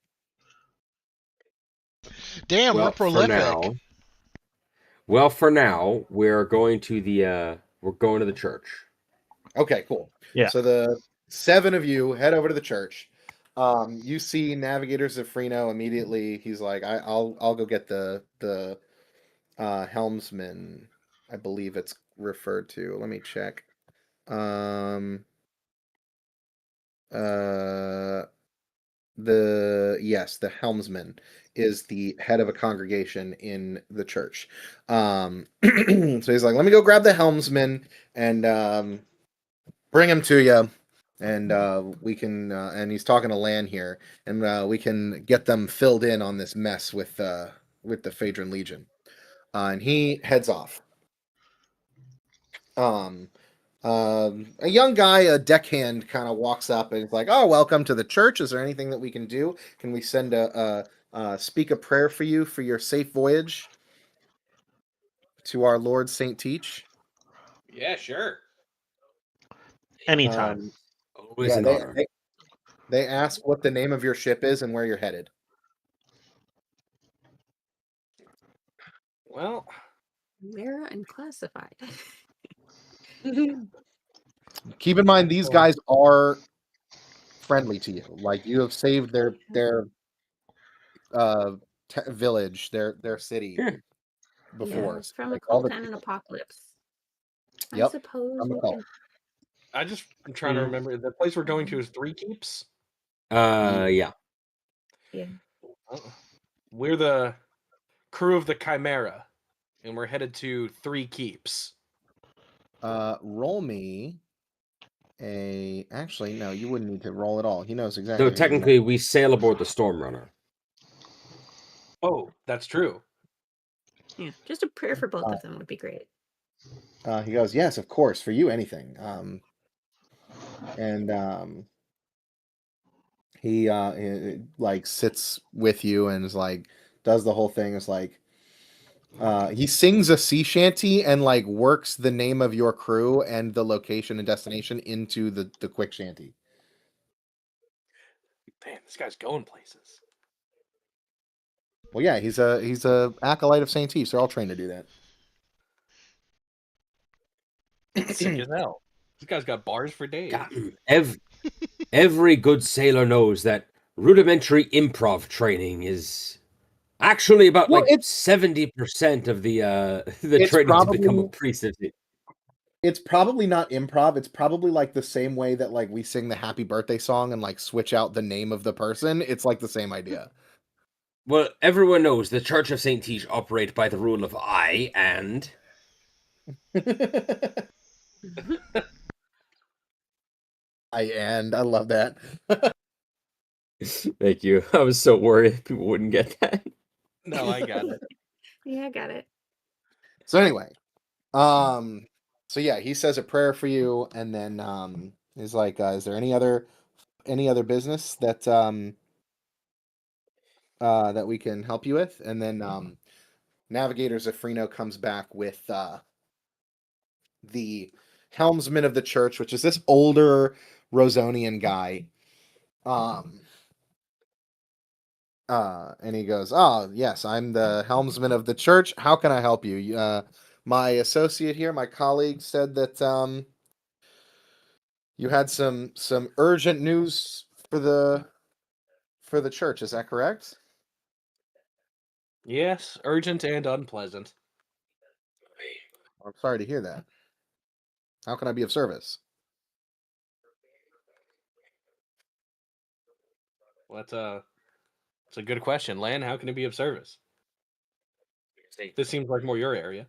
Damn, we're For prolific. now. Well, for now, we're going to the church. Okay, cool. Yeah. So the 7 of you head over to the church. You see Navigator Zafrino immediately. He's like, I'll go get the helmsman. I believe it's referred to. Let me check. The helmsman is the head of a congregation in the church. So he's like, let me go grab the helmsman and bring him to you, and we can. And he's talking to Lan here, and we can get them filled in on this mess with the Phaedron Legion. And he heads off. A young guy, a deckhand, kind of walks up and is like, "Oh, welcome to the church. Is there anything that we can do? Can we send speak a prayer for you for your safe voyage to our Lord Saint Teach?" Yeah, sure. Anytime. Always Yeah, an honor. they ask what the name of your ship is and where you're headed. Well, Mira and classified. Keep in mind, these guys are friendly to you. Like you have saved their village, their city before. Yeah, So, from a like, all the Colton and Apocalypse. I Yep, suppose from a we cult. can. I'm trying to remember. The place we're going to is Three Keeps. Yeah. Yeah. We're the crew of the Chimera, and we're headed to Three Keeps. Roll me a. Actually, no, you wouldn't need to roll at all. He knows exactly. So what he's doing. technically, we sail aboard the Storm Runner. Oh, that's true. Yeah. Just a prayer for both of them would be great. He goes, "Yes, of course, for you, anything." He like sits with you and is like, does the whole thing. It's like, he sings a sea shanty and like works the name of your crew and the location and destination into the quick shanty. Damn, this guy's going places. Well, yeah, he's a acolyte of Saint Teach. They're all trained to do that. Sick as hell. This guy's got bars for days. Every good sailor knows that rudimentary improv training is actually about Well, like it's 70% of the it's training to become a probably priest. it's probably not improv. It's probably like the same way that like we sing the happy birthday song and like switch out the name of the person. It's like the same idea. Well, everyone knows the Church of Saint Teach operate by the rule of I and. I love that. Thank you. I was so worried people wouldn't get that. No, I got it. Yeah, I got it. So anyway, so yeah, he says a prayer for you, and then he's like, "Is there any other business that that we can help you with?" And then Navigator Zafrino comes back with the helmsman of the church, which is this older Rosonian guy. And he goes, "Oh, yes, I'm the helmsman of the church. How can I help you? My associate here, my colleague, said that you had some urgent news for the church. Is that correct?" Yes, urgent and unpleasant. I'm sorry to hear that. How can I be of service? Well, that's a good question. Lan, how can it be of service? This seems like more your area.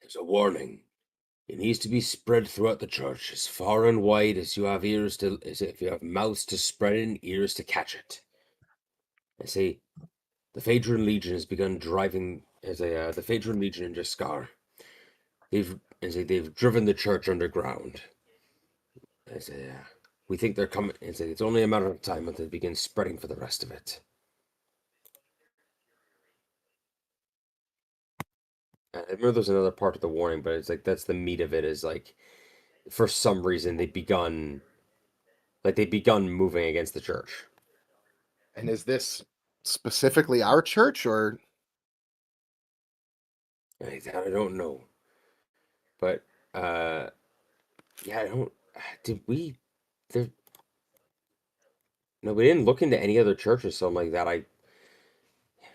There's a warning. It needs to be spread throughout the church as far and wide as you have as if you have mouths to spread it and ears to catch it. I say, the Phaedron Legion has begun driving the Phaedron Legion in Jaskar. They've driven the church underground. I say, we think they're coming. I say, it's only a matter of time until they begin spreading for the rest of it. I remember there's another part of the warning, but it's like that's the meat of it. Is like, for some reason they've begun moving against the church. And is this specifically our church, or I don't know, but yeah, I don't. Did we? There. No, we didn't look into any other churches, something like that.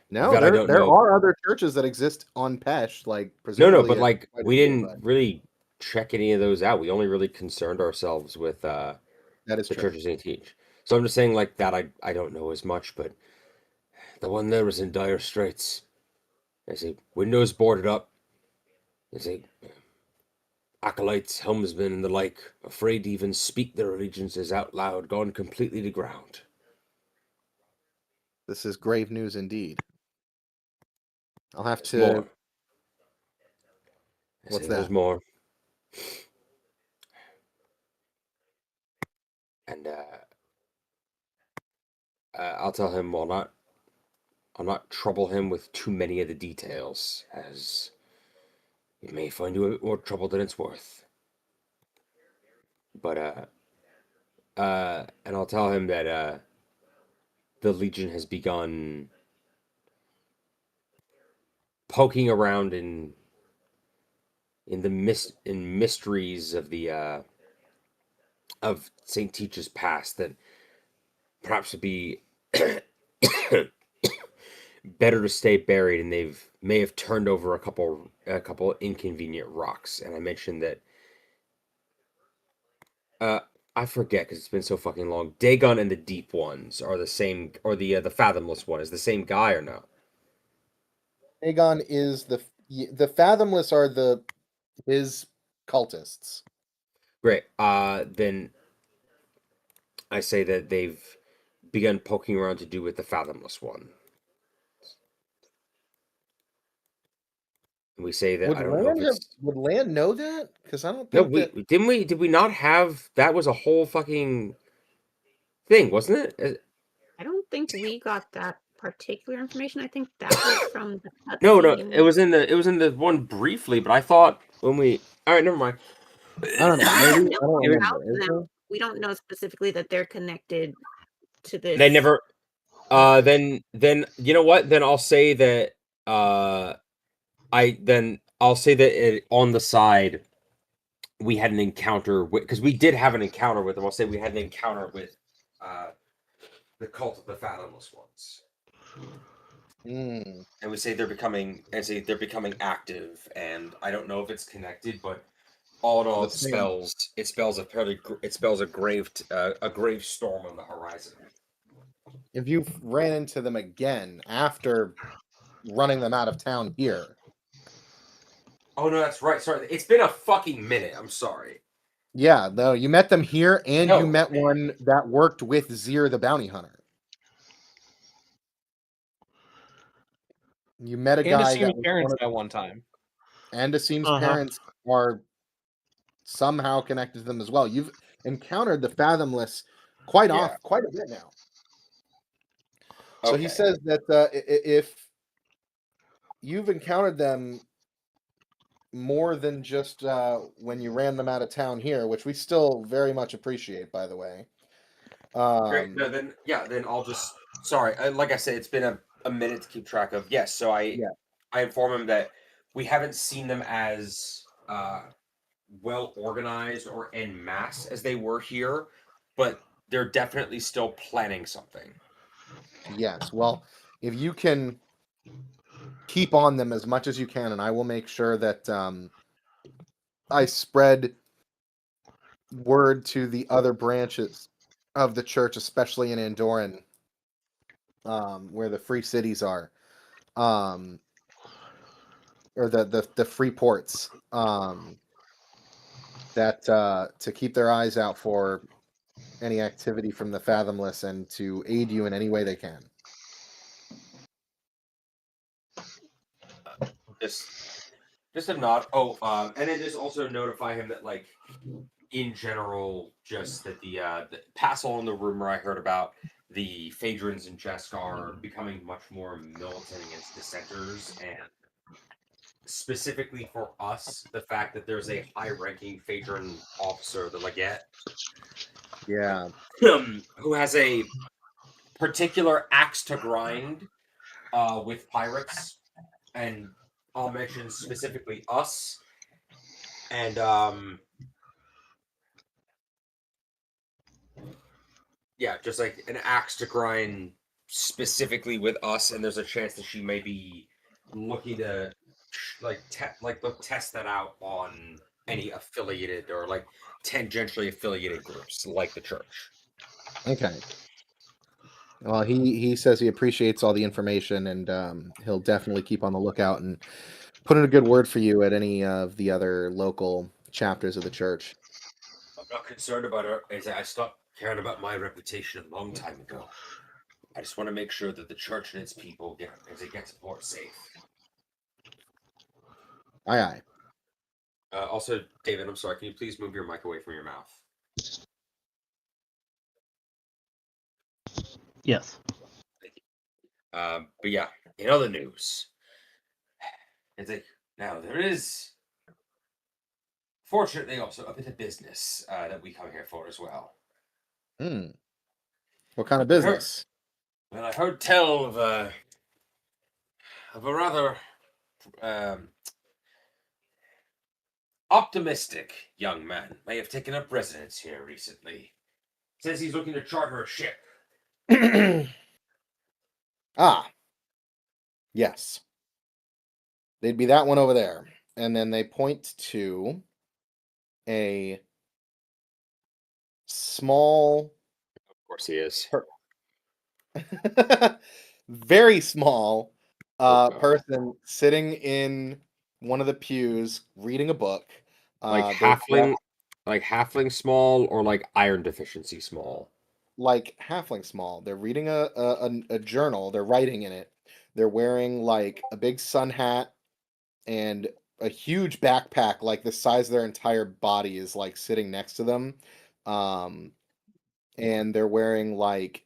no? That I There don't there know. are other churches that exist on Pesh, like No, presumably. but in like quite a we few, didn't but really check any of those out. We only really concerned ourselves with that is the true. churches they teach. So I'm just saying like that. I don't know as much, but the one there was in dire straits. I say windows boarded up. I say acolytes, helmsmen, and the like, afraid to even speak their allegiances out loud, gone completely to ground. This is grave news indeed. I'll have There's to. more. I What's say there's that? more. And I'll tell him I'll not trouble him with too many of the details, as it may find you a bit more trouble than it's worth. But and I'll tell him that the Legion has begun poking around in the mysteries of the of Saint Teach's past that perhaps would be better to stay buried, and they've may have turned over a couple inconvenient rocks. And I mentioned that I forget because it's been so fucking long. Dagon and the Deep Ones are the same, or the Fathomless one is the same guy or no? Aegon is the Fathomless are his cultists. Great. Then I say that they've begun poking around to do with the Fathomless one. And we say that Would I don't know if it's would Land know that? Because I don't no. think We that. didn't we did we not have that was a whole fucking thing, wasn't it? I don't think we got that particular information. I think that was from the No, cutscene. it was in the one briefly, but I thought when we all right, never mind. I don't know. Maybe No, I don't without remember. Is them, there? we don't know specifically that they're connected to this. They never. Then you know what? Then I'll say that. I'll say that on the side, we had an encounter with because we did have an encounter with them. I'll say we had an encounter with the cult of the Fathomless Ones. Mm. And we say they're becoming active, and I don't know if it's connected, but all in all, it spells a grave storm on the horizon. If you ran into them again after running them out of town here. Oh no, that's right. Sorry, it's been a fucking minute. I'm sorry. Yeah, no, you met them here, and No. you met one that worked with Zir the bounty hunter. You met a And guy Asim's that was parents at one time. and Asim's Uh-huh. parents are somehow connected to them as well. You've encountered the Fathomless quite a bit now. So he says that if you've encountered them more than just when you ran them out of town here, which we still very much appreciate, by the way. Great. No, then I'll just sorry. Like I said, it's been a minute to keep track of. Yes, so I inform him that we haven't seen them as well organized or en masse as they were here, but they're definitely still planning something. Yes. Well, if you can keep on them as much as you can, and I will make sure that I spread word to the other branches of the church, especially in Andoran, where the free cities are, or the free ports, that to keep their eyes out for any activity from the Fathomless and to aid you in any way they can. Just a nod. Oh, and then just also notify him that, like, in general, just that the pass on the rumor I heard about the Phaedrons and Jeskar becoming much more militant against dissenters, and specifically for us, the fact that there's a high-ranking Phaedron officer, the Legate, Yeah. who has a particular axe to grind with pirates, and I'll mention specifically us, and yeah, just like an axe to grind specifically with us, and there's a chance that she may be looking to test that out on any affiliated or like tangentially affiliated groups like the church. Okay. Well, he says he appreciates all the information, and he'll definitely keep on the lookout and put in a good word for you at any of the other local chapters of the church. I'm not concerned about her, as I stopped caring about my reputation a long time ago. I just want to make sure that the church and its people get to port safe. Aye, aye. Also, David, I'm sorry. Can you please move your mic away from your mouth? Yes. But yeah, in other news, it's like now there is, fortunately, also a bit of business that we come here for as well. What kind of business? Well, I heard tell of a rather optimistic young man may have taken up residence here recently. Says he's looking to charter a ship. Ah, yes. They'd be that one over there. And then they point to a small, Of course he is. very small God. person sitting in one of the pews reading a book. Like they're halfling small, or like iron deficiency small. like halfling small. They're reading a journal. They're writing in it. They're wearing like a big sun hat and a huge backpack, like the size of their entire body is like sitting next to them. And they're wearing like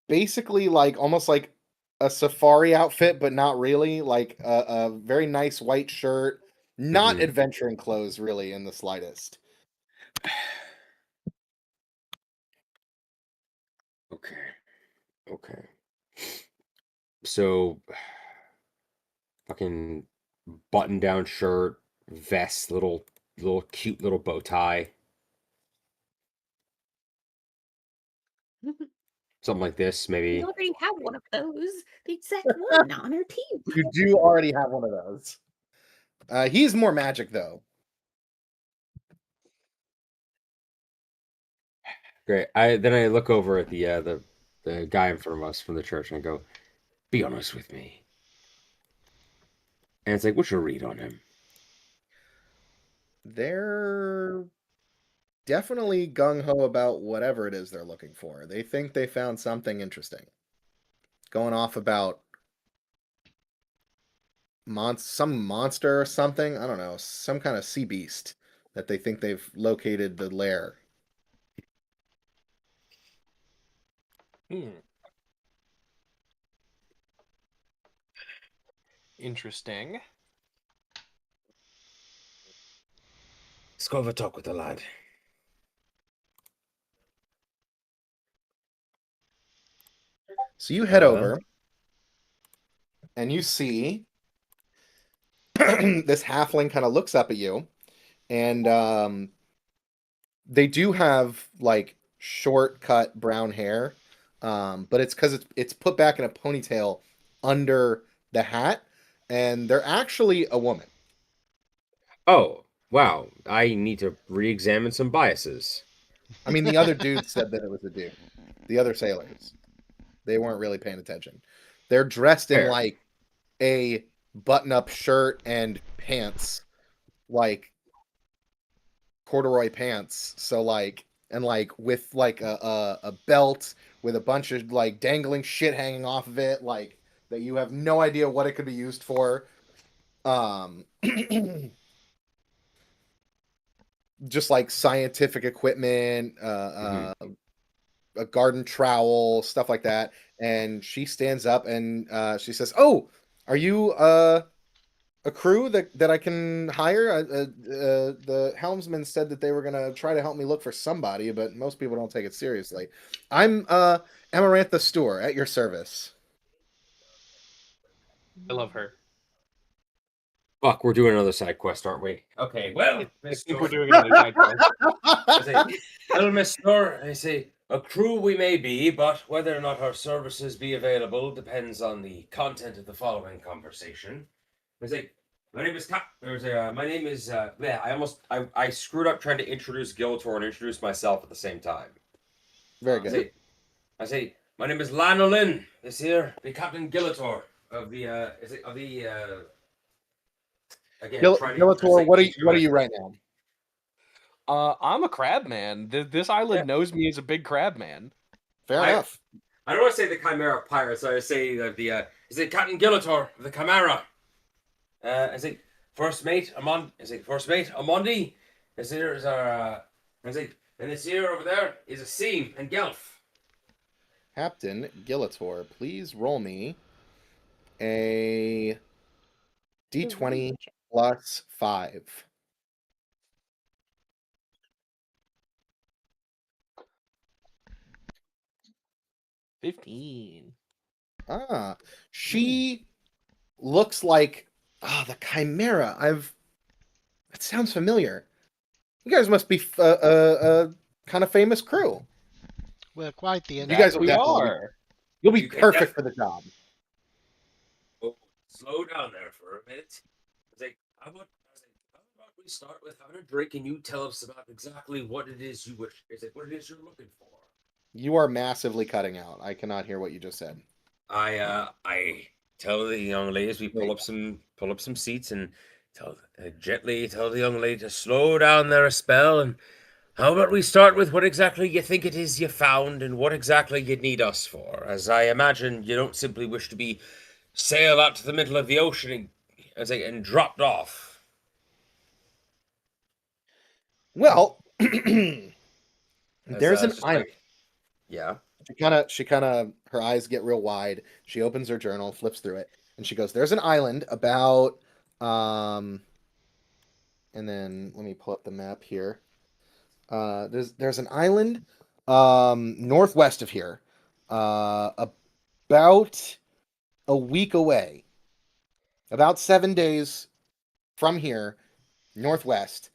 basically like almost like a safari outfit, but not really. Like a very nice white shirt, not Mhm. adventuring clothes really in the slightest. Okay. So, fucking button-down shirt, vest, little cute little bow tie, something like this, We maybe. already have one of those. The exact one on our team. You do already have one of those. He's more magic though. Great. Then I look over at the guy in front of us from the church, and I go, "Be honest with me." And it's like, "What's your read on him?" They're definitely gung-ho about whatever it is they're looking for. They think they found something interesting. Going off about some monster or something. I don't know. Some kind of sea beast that they think they've located the lair. Interesting. Let's go have a talk with the lad. So you head over and you see this halfling kind of looks up at you, and they do have like short cut brown hair, but it's because it's put back in a ponytail under the hat, and they're actually a woman. Oh, wow. I need to re-examine some biases. I mean, the other dude said that it was a dude. The other sailors, they weren't really paying attention. They're dressed in Fair. like a button-up shirt and pants, like corduroy pants. So like, and like with like a belt with a bunch of like dangling shit hanging off of it, like that you have no idea what it could be used for. Just like scientific equipment, a garden trowel, stuff like that. And she stands up and she says, "Oh, are you a crew that I can hire? The helmsman said that they were gonna try to help me look for somebody, but most people don't take it seriously. I'm Amarantha Stour at your service." I love her. Fuck, we're doing another side quest, aren't we? Okay, well, I Miss think we're Stour, doing another side quest. I say, well, Miss Stour, I say, a crew we may be, but whether or not our services be available depends on the content of the following conversation. I say, my name is I screwed up trying to introduce Giltor and introduce myself at the same time. Very I good. say, my name is Lanolin. This here be Captain Giltor of the again. Giltor, what are you right now? I'm a crab man. This island knows me as a big crab man. Fair enough. I don't want to say the Chimera Pirates. I say is it Captain Giltor of the Chimera? Is it first mate Amondi? This here is our and this here over there is a Seam and Gelf. Captain Giltor, please roll me a d20 plus 5. $15. She looks like the Chimera. It sounds familiar. You guys must be a kind of famous crew. We're quite the You guys will We definitely are. You'll be You can perfect for the job. Oh, slow down there for a minute. How about we start with having a drink and you tell us about exactly what it is you wish. What it is you're looking for? You are massively cutting out. I cannot hear what you just said. I tell the young ladies we pull up some seats and gently tell the young lady to slow down there a spell. And how about we start with what exactly you think it is you found and what exactly you need us for? As I imagine you don't simply wish to be sailed out to the middle of the ocean and dropped off. Well, there's an island. Yeah. She kind of her eyes get real wide. She opens her journal, flips through it, and she goes, "There's an island about and then let me pull up the map here. There's an island northwest of here. About a week away. About 7 days from here, northwest,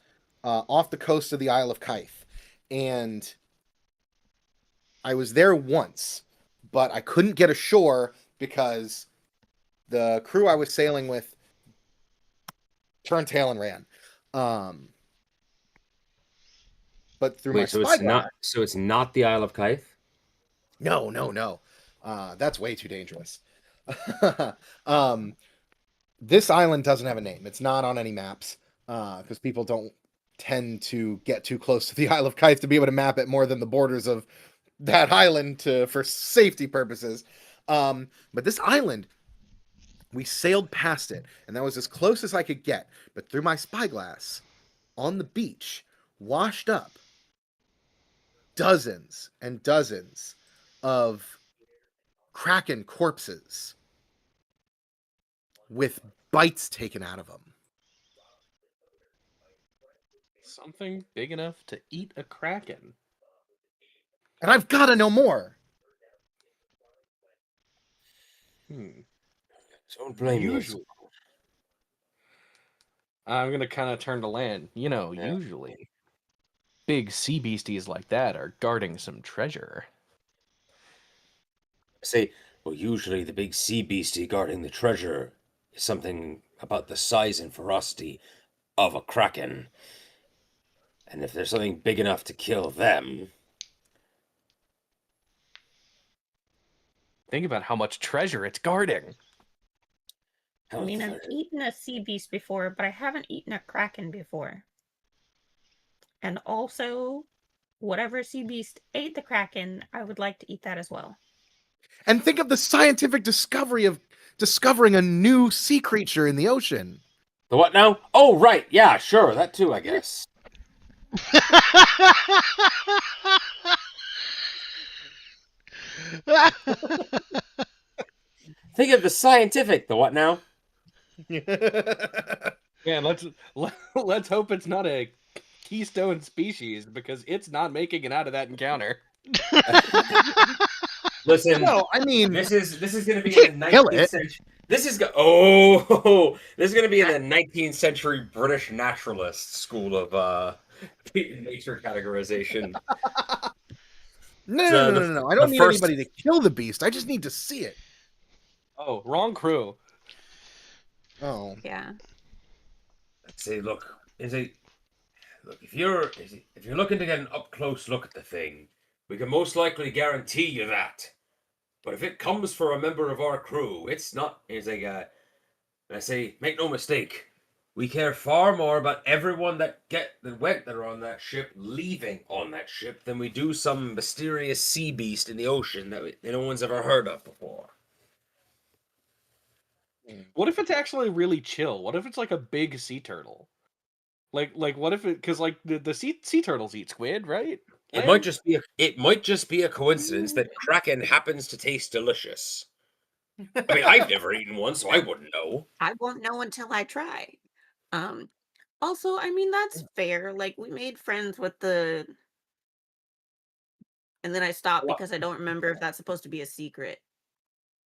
off the coast of the Isle of Kythe. And I was there once, but I couldn't get ashore because the crew I was sailing with turned tail and ran. But through my spyglass, so it's not the Isle of Kythe? No. That's way too dangerous. This island doesn't have a name. It's not on any maps because people don't tend to get too close to the Isle of Kythe to be able to map it more than the borders of that island for safety purposes. But this island, we sailed past it, and that was as close as I could get. But through my spyglass, on the beach, washed up dozens and dozens of kraken corpses with bites taken out of them. Something big enough to eat a kraken. And I've got to know more. Don't blame me. Usually, I'm gonna kind of turn to Lan. Usually, big sea beasties like that are guarding some treasure. say, well, usually the big sea beastie guarding the treasure is something about the size and ferocity of a kraken. And if there's something big enough to kill them, Think about how much treasure it's guarding. I mean, I've eaten a sea beast before, but I haven't eaten a kraken before. And also, whatever sea beast ate the kraken, I would like to eat that as well. And think of the scientific discovery of discovering a new sea creature in the ocean. the what now? Oh, right. Yeah, sure. That too, I guess. Think of the scientific. The what now? Man, let's hope it's not a keystone species because it's not making it out of that encounter. Listen, No, I mean, this is going to be you in the can't kill 19th it. century. This is going to be in the 19th century British naturalist school of nature categorization. No. I don't need anybody to kill the beast. I just need to see it. Oh, wrong crew. Oh. Yeah. Say, look, if you're looking to get an up close look at the thing, we can most likely guarantee you that. But if it comes for a member of our crew, it's not. It's like, I say, make no mistake, we care far more about everyone that went there on that ship leaving on that ship than we do some mysterious sea beast in the ocean that no one's ever heard of before. What if it's actually really chill? What if it's like a big sea turtle? Like what if it? Because like the sea turtles eat squid, right? It might just be a coincidence that kraken happens to taste delicious. I mean, I've never eaten one, so I wouldn't know. I won't know until I try. Also, I mean, that's fair. Like, we made friends with the. And then I stopped because I don't remember if that's supposed to be a secret.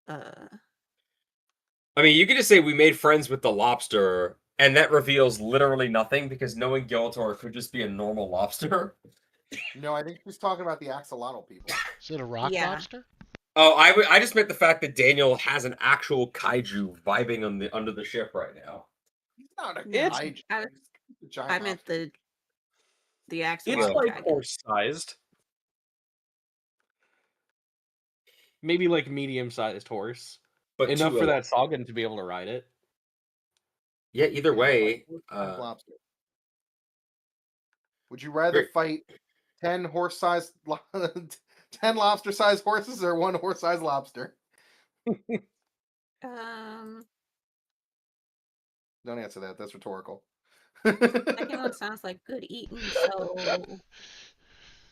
I mean, you could just say we made friends with the lobster, and that reveals literally nothing because knowing Giltor could just be a normal lobster. No, I think he's talking about the axolotl people. Is it a rock Yeah. lobster? Oh, I just meant the fact that Daniel has an actual kaiju vibing under the ship right now. He's not a It's- kaiju. I- He's a giant I meant monster. the It's axolotl. like dragon. horse-sized. Maybe like medium-sized horse. But Enough to for a- that Sagan to be able to ride it. Yeah, either way. Lobster. Would you rather Great. fight 10 10 lobster-sized horses or one horse-sized lobster? Um, Don't answer that. That's rhetorical. second one sounds like good eating, so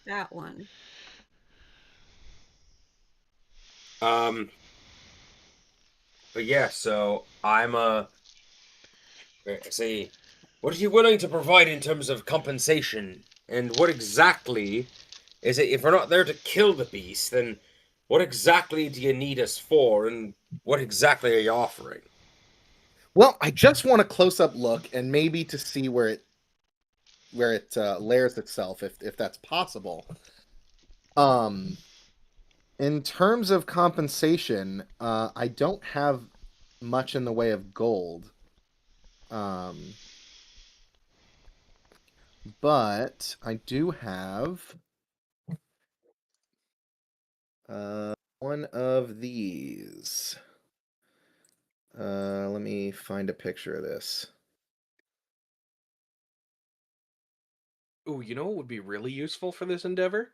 that one. But yeah, so I'm say, what are you willing to provide in terms of compensation? And what exactly is it? If we're not there to kill the beast, then what exactly do you need us for? And what exactly are you offering? Well, I just want a close-up look and maybe to see where it layers itself, if that's possible. In terms of compensation, I don't have much in the way of gold. But I do have one of these. Let me find a picture of this. Ooh, you know what would be really useful for this endeavor?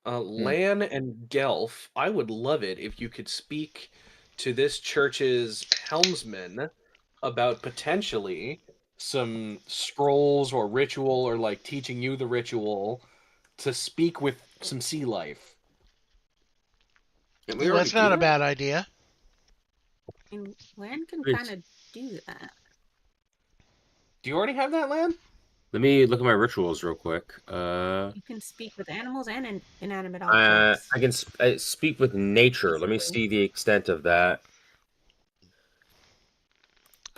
Lan and Gelf, I would love it if you could speak to this church's helmsman about potentially some scrolls or ritual or like teaching you the ritual to speak with some sea life. And we Well, already that's not do a that? bad idea. And Lan can Great. kind of do that. Do you already have that, Lan? Let me look at my rituals real quick. You can speak with animals and inanimate objects. I can speak with nature. Let me see the extent of that.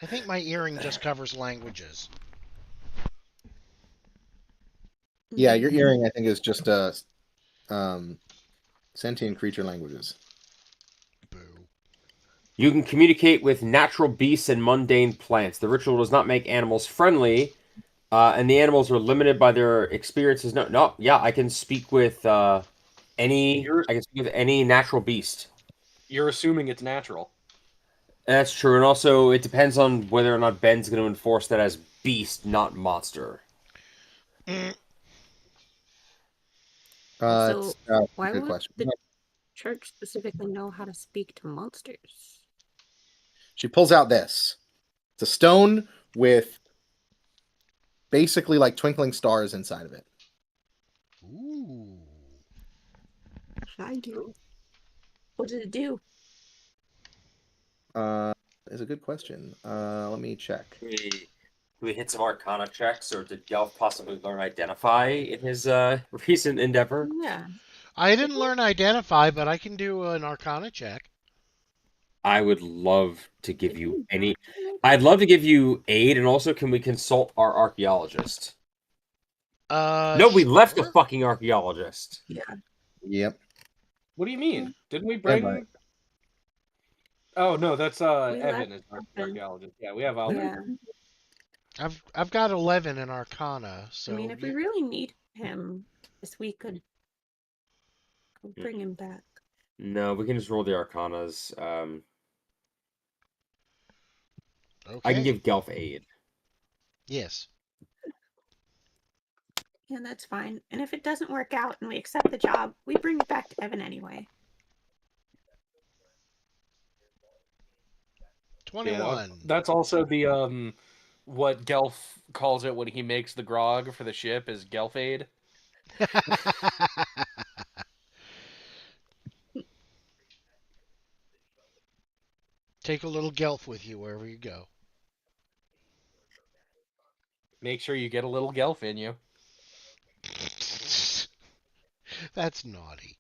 I think my earring just covers languages. Yeah, your earring I think is just a Sentient creature languages. Boo. You can communicate with natural beasts and mundane plants. The ritual does not make animals friendly, and the animals are limited by their experiences. I can speak with any natural beast. You're assuming it's natural. That's true, and also it depends on whether or not Ben's going to enforce that as beast, not monster. Mm. So, why good would question. the church specifically know how to speak to monsters? She pulls out this. It's a stone with basically like twinkling stars inside of it. Ooh. I do. What does it do? Is a good question. Let me check. Do we hit some Arcana checks, or did Gelf possibly learn Identify in his recent endeavor? Yeah. I didn't learn Identify, but I can do an Arcana check. I would love to give you any. I'd love to give you aid, and also, can we consult our archaeologist? No, we left the Sure. fucking archaeologist. Yeah. Yep. What do you mean? Didn't we Right. bring? Oh no, that's Evan left is our Evan. archaeologist. Yeah, we have Albert. Yeah. I've got 11 in Arcana, so I mean, if we really need him, guess we could bring him back. No, we can just roll the Arcanas. okay. I can give Gelf aid. Yes. Yeah, that's fine. And if it doesn't work out and we accept the job, we bring it back to Evan anyway. 21. Yeah, that's also the what Gelf calls it when he makes the grog for the ship is Gelf aid. Take a little Gelf with you wherever you go. Make sure you get a little Gelf in you. That's naughty.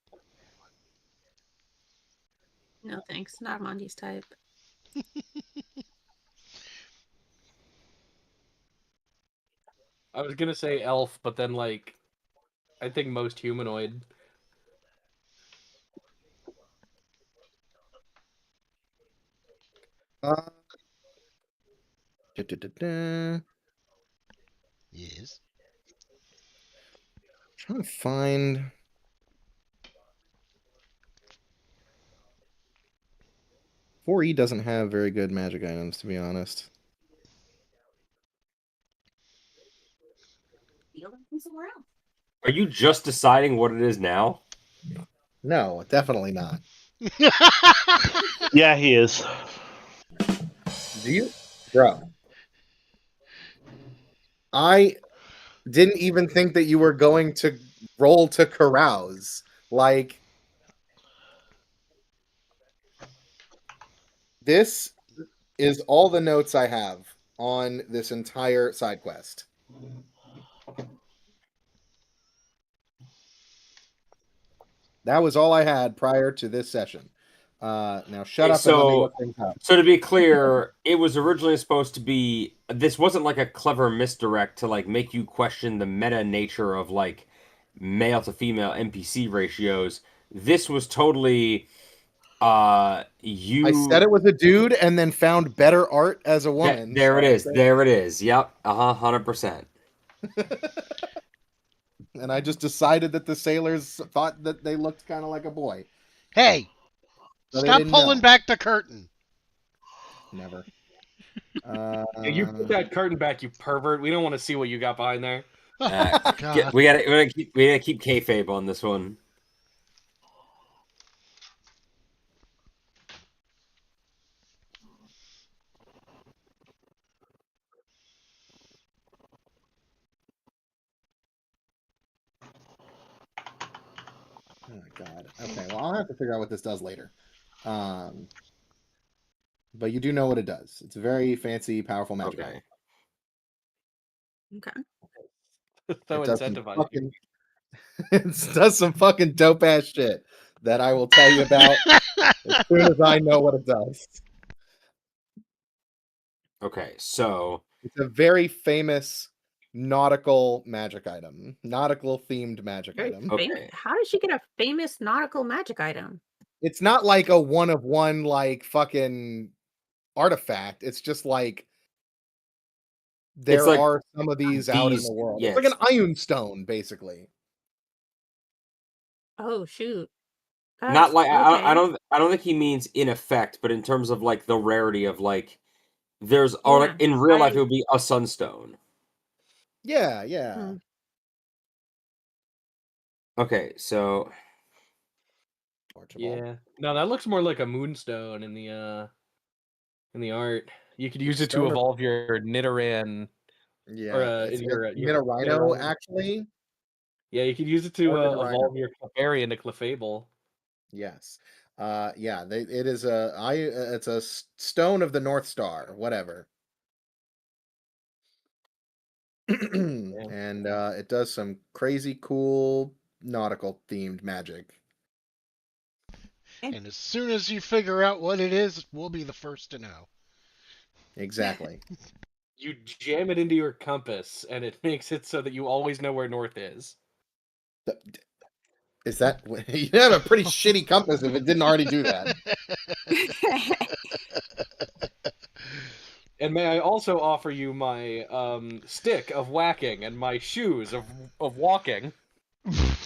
No thanks, not Monty's type. I was gonna say elf, but then like, I think most humanoid. Yes. Trying to find. "4E doesn't have very good magic items, to be honest. Are you just deciding what it is now? No, definitely not. Yeah, he is. Do you, bro? I didn't even think that you were going to roll to carouse. Like, this is all the notes I have on this entire side quest. That was all I had prior to this session. Now shut up and let me look things up. So to be clear, it was originally supposed to be. This wasn't like a clever misdirect to like make you question the meta nature of like male to female NPC ratios. This was totally. I said it was a dude and then found better art as a woman. There it is. There it is. Yep. 100%. And I just decided that the sailors thought that they looked kind of like a boy. Hey, So they stop didn't pulling know. back the curtain. Never. You put that curtain back, you pervert. We don't want to see what you got behind there. God. We gotta keep kayfabe on this one. Oh my god. Okay, well, I'll have to figure out what this does later. But you do know what it does. It's a very fancy, powerful magic Okay. item. Okay. So It does some incentivize fucking- it does some fucking dope ass shit that I will tell you about as soon as I know what it does. Okay, so It's a very famous nautical magic item. Nautical themed magic Very item. Okay. How did she get a famous nautical magic item? It's not like a one of one like fucking artifact. It's just like there like are some of these out in these- the world. yes. It's like an iron stone, basically. Oh shoot! Not like I okay. I don't think he means in effect, but in terms of like the rarity of like there's or like Yeah, in real life I- it would be a sunstone. Yeah, yeah. Hmm. Okay, so Archibald. Yeah. No, that looks more like a moonstone in the art. You could use it to Stone of- evolve your Nidoran. Yeah, Or, it's your Nidorino, Nidorino. actually. Yeah, you could use it to Or Nidorino. evolve your Clefairy into Clefable. Yes. Yeah, it is it's a stone of the North Star, whatever. And it does some crazy cool nautical themed magic. And as soon as you figure out what it is, we'll be the first to know. Exactly. You jam it into your compass, and it makes it so that you always know where north is. Is that you have a pretty shitty compass if it didn't already do that? And may I also offer you my stick of whacking and my shoes of walking.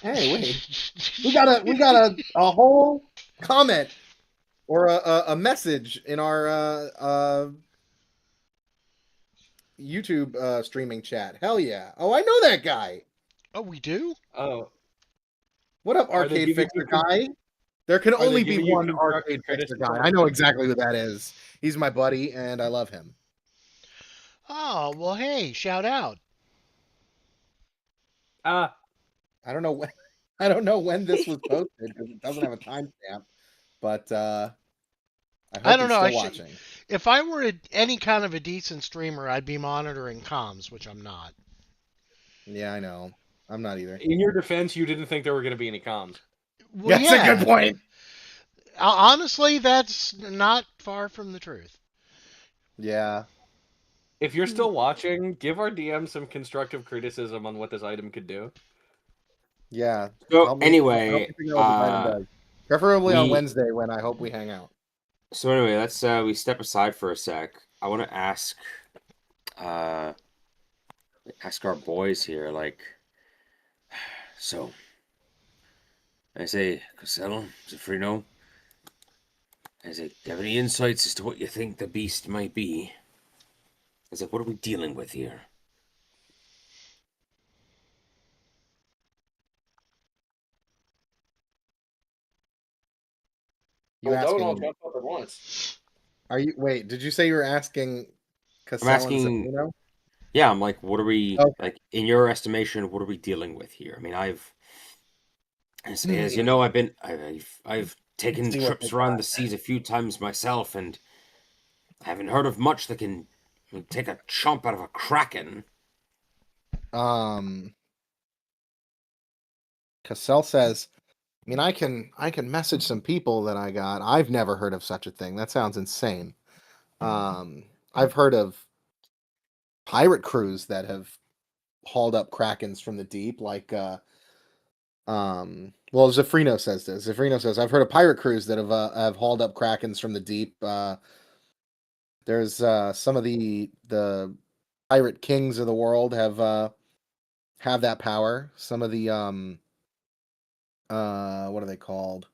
Hey, wait. We got a whole comment or a message in our YouTube streaming chat. Hell yeah. Oh, I know that guy. Oh, we do? Oh, What up, Are they Arcade giving Fixer you- guy? There can are they only be giving you one constructive Arcade Fixer criticism? guy. I know exactly who that is. He's my buddy, and I love him. Oh, well, hey, shout out. I don't know when. I don't know when this was posted because it doesn't have a timestamp. But I hope I don't he's know, still I should- watching. If I were any kind of a decent streamer, I'd be monitoring comms, which I'm not. Yeah, I know. I'm not either. in your defense, you didn't think there were going to be any comms. Well, That's a good point. Honestly, that's not far from the truth. Yeah. If you're still watching, give our DM some constructive criticism on what this item could do. Yeah. So Help me anyway, figure out what the item does. Preferably on we- Wednesday when I hope we hang out. so anyway, let's we step aside for a sec. I want to ask our boys here, like, so I say, Costello, Zafrino, I say, do you have any insights as to what you think the beast might be? I said, what are we dealing with here? You asking? jump up at once. Are you wait? Did you say you were asking? Cassell asking- and Zafino? Yeah, I'm like, what are we Okay. like in your estimation? What are we dealing with here? I mean, as you Hmm. know, I've taken See what trips they around got. the seas a few times myself, and I haven't heard of much that can take a chomp out of a kraken. Cassell says, I mean, I can message some people that I got. I've never heard of such a thing. That sounds insane. I've heard of pirate crews that have hauled up krakens from the deep, like well, Zafrino says this. Zafrino says, I've heard of pirate crews that have hauled up krakens from the deep. There's some of the pirate kings of the world have that power. Some of the what are they called?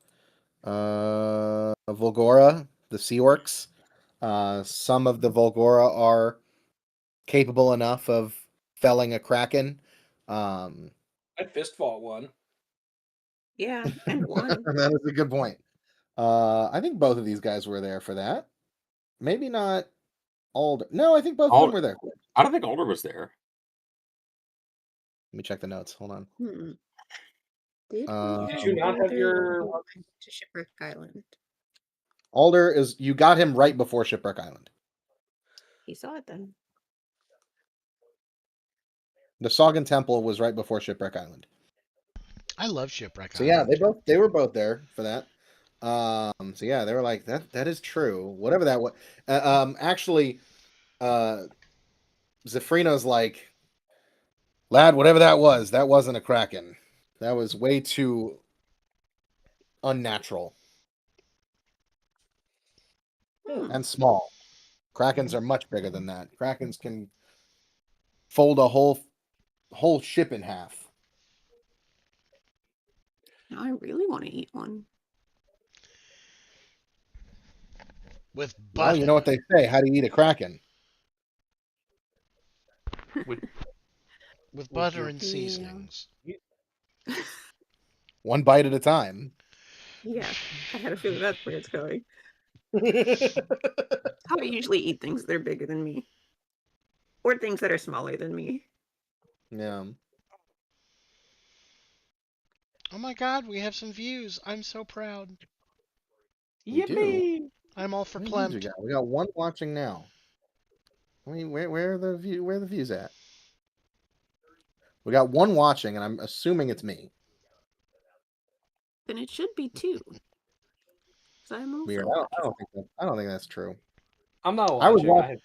Volgora, the Sea Orcs. Some of the Volgora are capable enough of felling a kraken. I fist fought one. Yeah, and one. That is a good point. I think both of these guys were there for that. Maybe not Alder. No, I think both of them were there. I don't think Alder was there. Let me check the notes. Hold on. Did Did you not have your- to Shipwreck Island? Alder is you got him right before Shipwreck Island. He saw it then. The Sagan Temple was right before Shipwreck Island. I love Shipwreck So yeah, Island. they were both there for that. So yeah, they were like that is true. Whatever that was. Actually, Zafrino's like, Lad, whatever that wasn't a kraken. That was way too unnatural and small. Krakens are much bigger than that. Krakens can fold a whole ship in half. Now I really want to eat one. With Well, butter. you know what they say. How do you eat a kraken? With butter your- and Yeah. seasonings. One bite at a time. Yeah, I had a feeling that's where it's going. How I usually eat things that are bigger than me. Or things that are smaller than me. Yeah. Oh my god, we have some views. I'm so proud. We do. Yippee! I'm all for How many views we Klempt. got? We got one watching now. I mean, where are the views at? We got one watching, and I'm assuming it's me. Then it should be 2. 'Cause I'm also Weird. watching. I don't think that's true. I'm not I was watching. watching-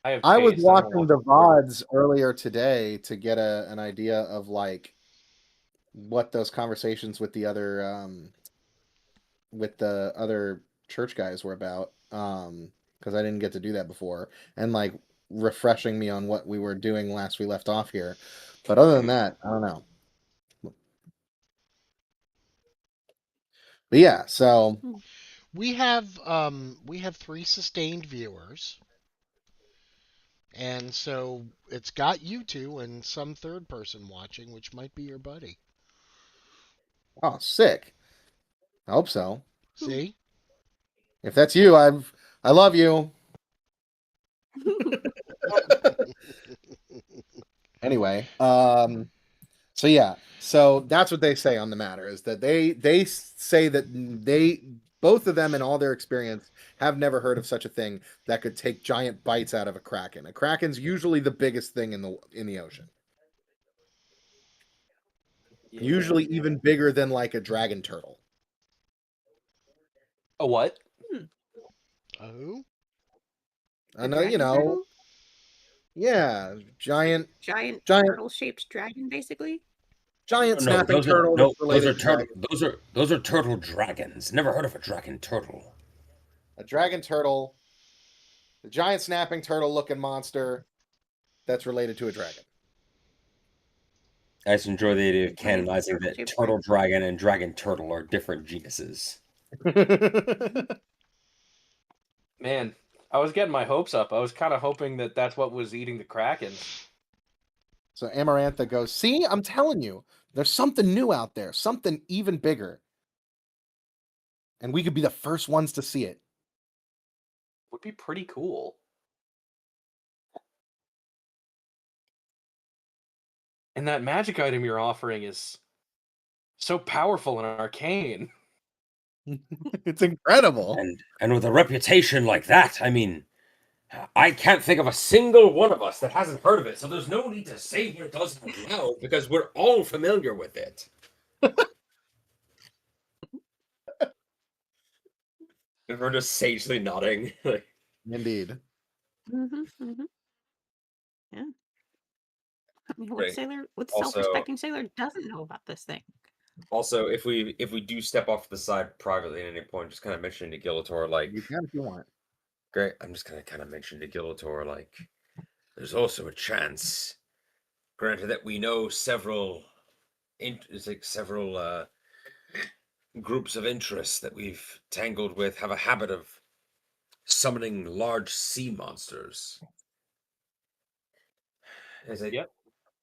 I have I was taste, I don't watching watch the it. VODs earlier today to get an idea of like what those conversations with the other church guys were about. Because I didn't get to do that before, and like refreshing me on what we were doing last we left off here. But other than that, I don't know. But yeah, so We have 3 sustained viewers. And so it's got you two and some third person watching, which might be your buddy. oh, sick. I hope so. See? If that's you, I love you. Anyway, so yeah, so that's what they say on the matter is that they say that they both of them in all their experience have never heard of such a thing that could take giant bites out of a kraken. A kraken's usually the biggest thing in the ocean. Yeah. Usually even bigger than like a dragon turtle. A what? Oh? I know, you know, yeah, giant Giant Giant- turtle-shaped dragon, basically. giant No, snapping those turtle. are, no, that's those related are to turtle. dragon. Those are turtle dragons. Never heard of a dragon turtle. A dragon turtle, the giant snapping turtle looking monster that's related to a dragon. I just enjoy the idea of Giant canonizing that turtle-shaped turtle dragon and dragon turtle are different genuses. Man, I was getting my hopes up. I was kind of hoping that that's what was eating the krakens. So Amarantha goes, see, I'm telling you, there's something new out there, something even bigger. And we could be the first ones to see it. Would be pretty cool. And that magic item you're offering is so powerful and arcane. It's incredible. And with a reputation like that, I mean, I can't think of a single one of us that hasn't heard of it. So there's no need to say what it does out loud because we're all familiar with it. And we're just sagely nodding. Indeed. Yeah. I mean, Right. what Also- self-respecting sailor doesn't know about this thing? Also, if we do step off to the side privately at any point, just kind of mentioning to Gilator, like, You can if you want. great. I'm just gonna kind of mention to Gilator, like, there's also a chance, granted that we know several, groups of interest that we've tangled with have a habit of summoning large sea monsters. Is it? Yep.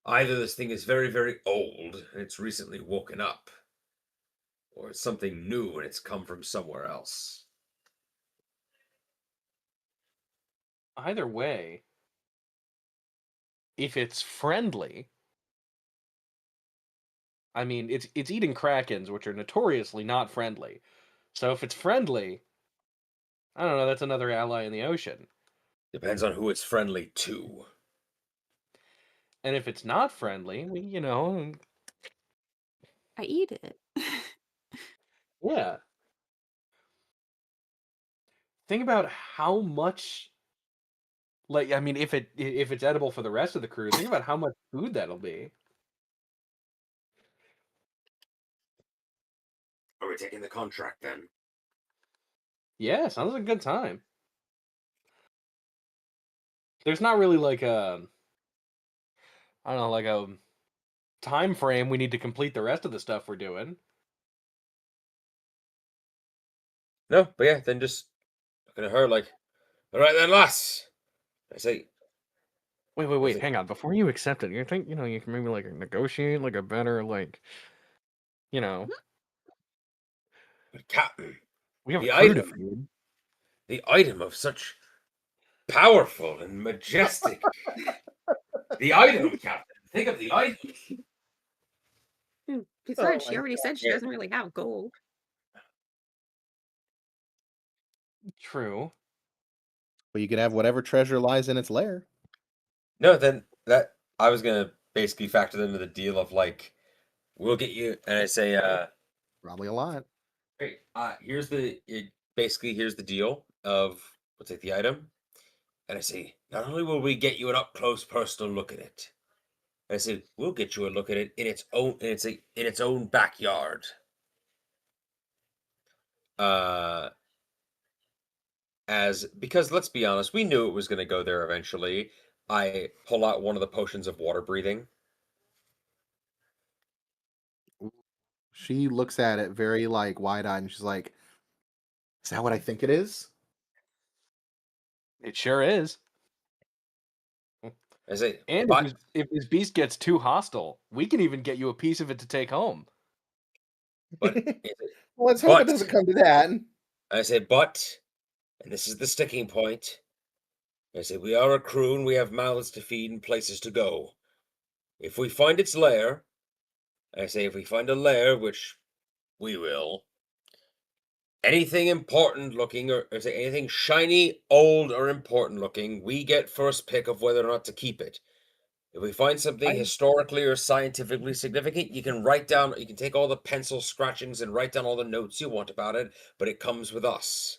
Either this thing is very, very old and it's recently woken up, or it's something new and it's come from somewhere else. Either way, if it's friendly, I mean, it's eating krakens, which are notoriously not friendly. So if it's friendly, I don't know, that's another ally in the ocean. Depends on who it's friendly to. And if it's not friendly, you know, I eat it. yeah. Think about how much, like, I mean, if it's edible for the rest of the crew, think about how much food that'll be. taking the contract then? Yeah, sounds like a good time. There's not really like a, I don't know, like a time frame we need to complete the rest of the stuff we're doing. No, but yeah, then just looking at her like, all right then, lass. I say, Wait, it- hang on. Before you accept it, you think, you can maybe like negotiate like a better, like, you know, but Captain, we have the a crew to item, feed. the item of such powerful and majestic. The item, Captain. Think of the item. Besides, Oh she my already said she Yeah. doesn't really have gold. True. Well, you can have whatever treasure lies in its lair. No, then that I was gonna basically factor that into the deal of like, we'll get you, and I say, Probably a lot. hey, basically here's the deal of we'll take the item, and I say, not only will we get you an up close personal look at it, I said we'll get you a look at it in its own backyard. Because let's be honest, we knew it was going to go there eventually. I pull out one of the potions of water breathing. She looks at it very like wide-eyed and she's like, "Is that what I think it is?" It sure is. I say, And but if this beast gets too hostile, we can even get you a piece of it to take home. but Well, let's hope it but doesn't come to that. I say, but, and this is the sticking point. I say, we are a crew and we have mouths to feed and places to go. If we find its lair, I say, if we find a lair, which we will, anything important looking, or say anything shiny, old, or important looking, we get first pick of whether or not to keep it. If we find something historically or scientifically significant, you can take all the pencil scratchings and write down all the notes you want about it, but it comes with us.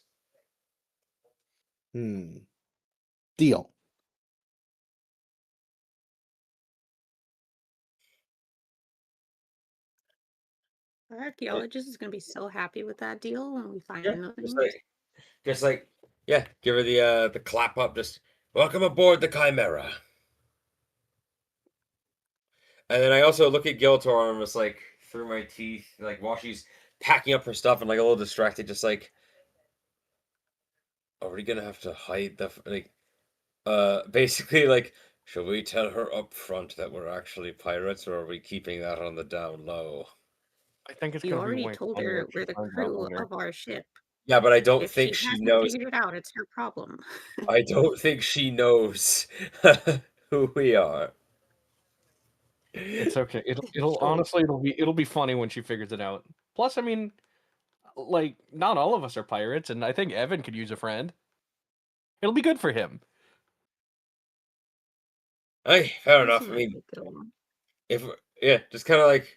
Deal. Our archaeologist is going to be so happy with that deal when we find Yeah, those just things. yeah, give her the clap up, just welcome aboard the Chimera. And then I also look at Giltor and I'm just like through my teeth, like while she's packing up her stuff and like a little distracted, just like, are we gonna have to hide basically like, shall we tell her up front that we're actually pirates, or are we keeping that on the down low? I think it's You going to be already way told funnier her if she we're the finds out crew later. of our ship. Yeah, but I don't If think she she hasn't knows. figured it out, it's her problem. I don't think she knows who we are. It's okay. It'll Sure. honestly it'll be funny when she figures it out. Plus, I mean, like not all of us are pirates, and I think Evan could use a friend. It'll be good for him. Hey, fair He enough. I seems like mean, they get along. just kind of like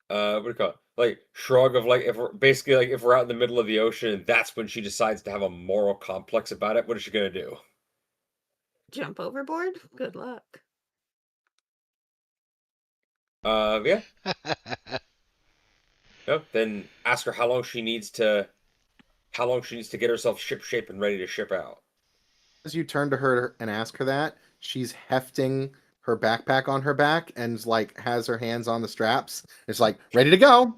what do you call it? Like shrug of like if we're out in the middle of the ocean and that's when she decides to have a moral complex about it, what is she gonna do? Jump overboard? Good luck. Yeah. No, then ask her how long she needs to get herself ship shape and ready to ship out. As you turn to her and ask her that, she's hefting her backpack on her back and like has her hands on the straps. It's like ready to go.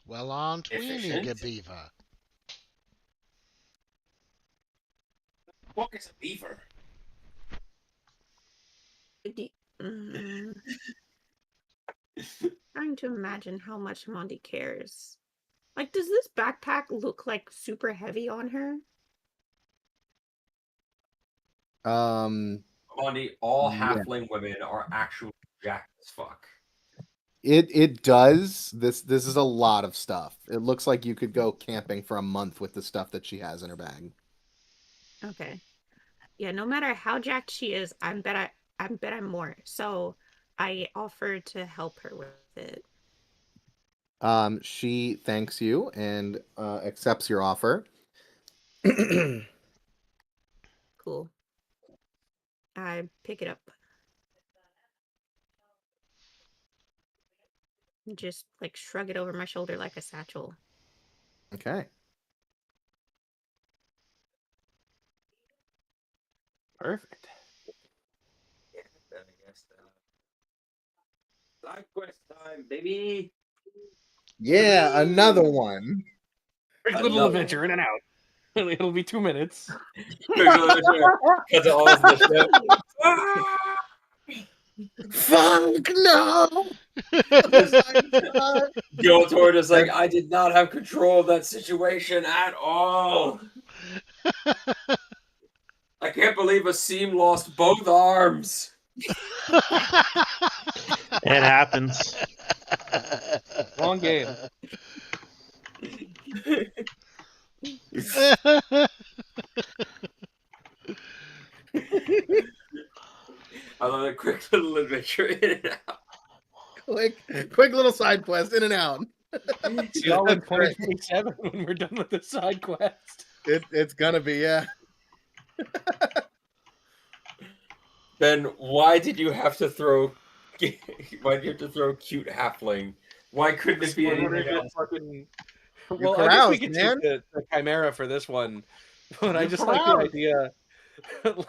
Well, on Tweenie, Efficient. Gabeeva. What is a beaver? Mm. Trying to imagine how much Monty cares. Like, does this backpack look like super heavy on her? Monty, all Yeah. halfling women are actually jacked as fuck. It does. This is a lot of stuff. It looks like you could go camping for a month with the stuff that she has in her bag. Okay. Yeah, no matter how jacked she is, I bet I'm more. So I offered to help her with it. She thanks you and accepts your offer. Cool. I pick it up. just like shrug it over my shoulder like a satchel. Okay. Perfect. Yeah, then I guess side quest time, baby. Yeah, another one. Quick little adventure in and out. It'll be 2 minutes. Cut to all of the shit. Fuck no! Joe Tord is like, I did not have control of that situation at all. I can't believe Asim lost both arms. It happens. Long game. I love a quick little adventure in and out. Quick little side quest, in and out. See y'all in That's great. 2027 when we're done with the side quest. It's gonna be, yeah. Ben, why did you have to throw? Why did you have to throw cute halfling? Why couldn't it be anything else? Well, I guess we caroused, could man. take the Chimera for this one, but I You just like the caroused. idea,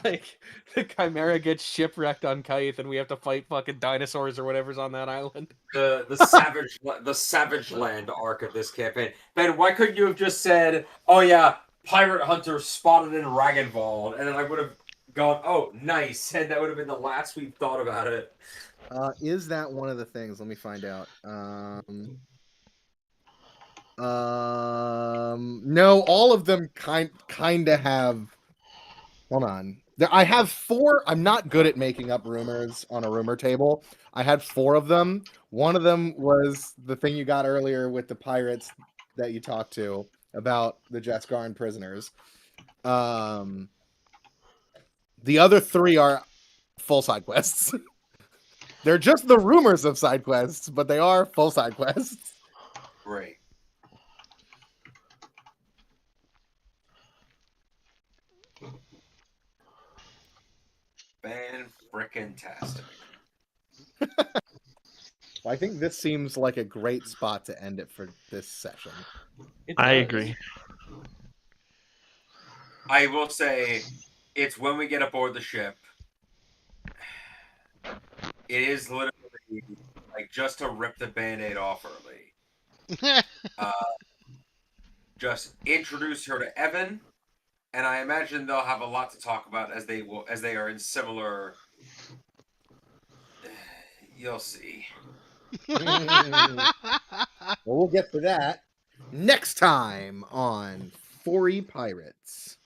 like the Chimera gets shipwrecked on Kaith, and we have to fight fucking dinosaurs or whatever's on that island. The Savage Land arc of this campaign. Ben, why couldn't you have just said, "Oh yeah, pirate hunter spotted in Ragnvald," and then I would have gone, "Oh, nice," and that would have been the last we've thought about it. Is that one of the things? Let me find out. No, all of them kind of have. Hold on. I have 4. I'm not good at making up rumors on a rumor table. I had 4 of them. One of them was the thing you got earlier with the pirates that you talked to about the Jesgarn prisoners. The other 3 are full side quests. They're just the rumors of side quests, but they are full side quests. Great. Fan-frickin-tastic. I think this seems like a great spot to end it for this session. I agree. I will say, it's when we get aboard the ship. It is literally like just to rip the Band-Aid off early. Just introduce her to Evan, and I imagine they'll have a lot to talk about as they are in similar. You'll see. Well, we'll get to that next time on 4E Pirates.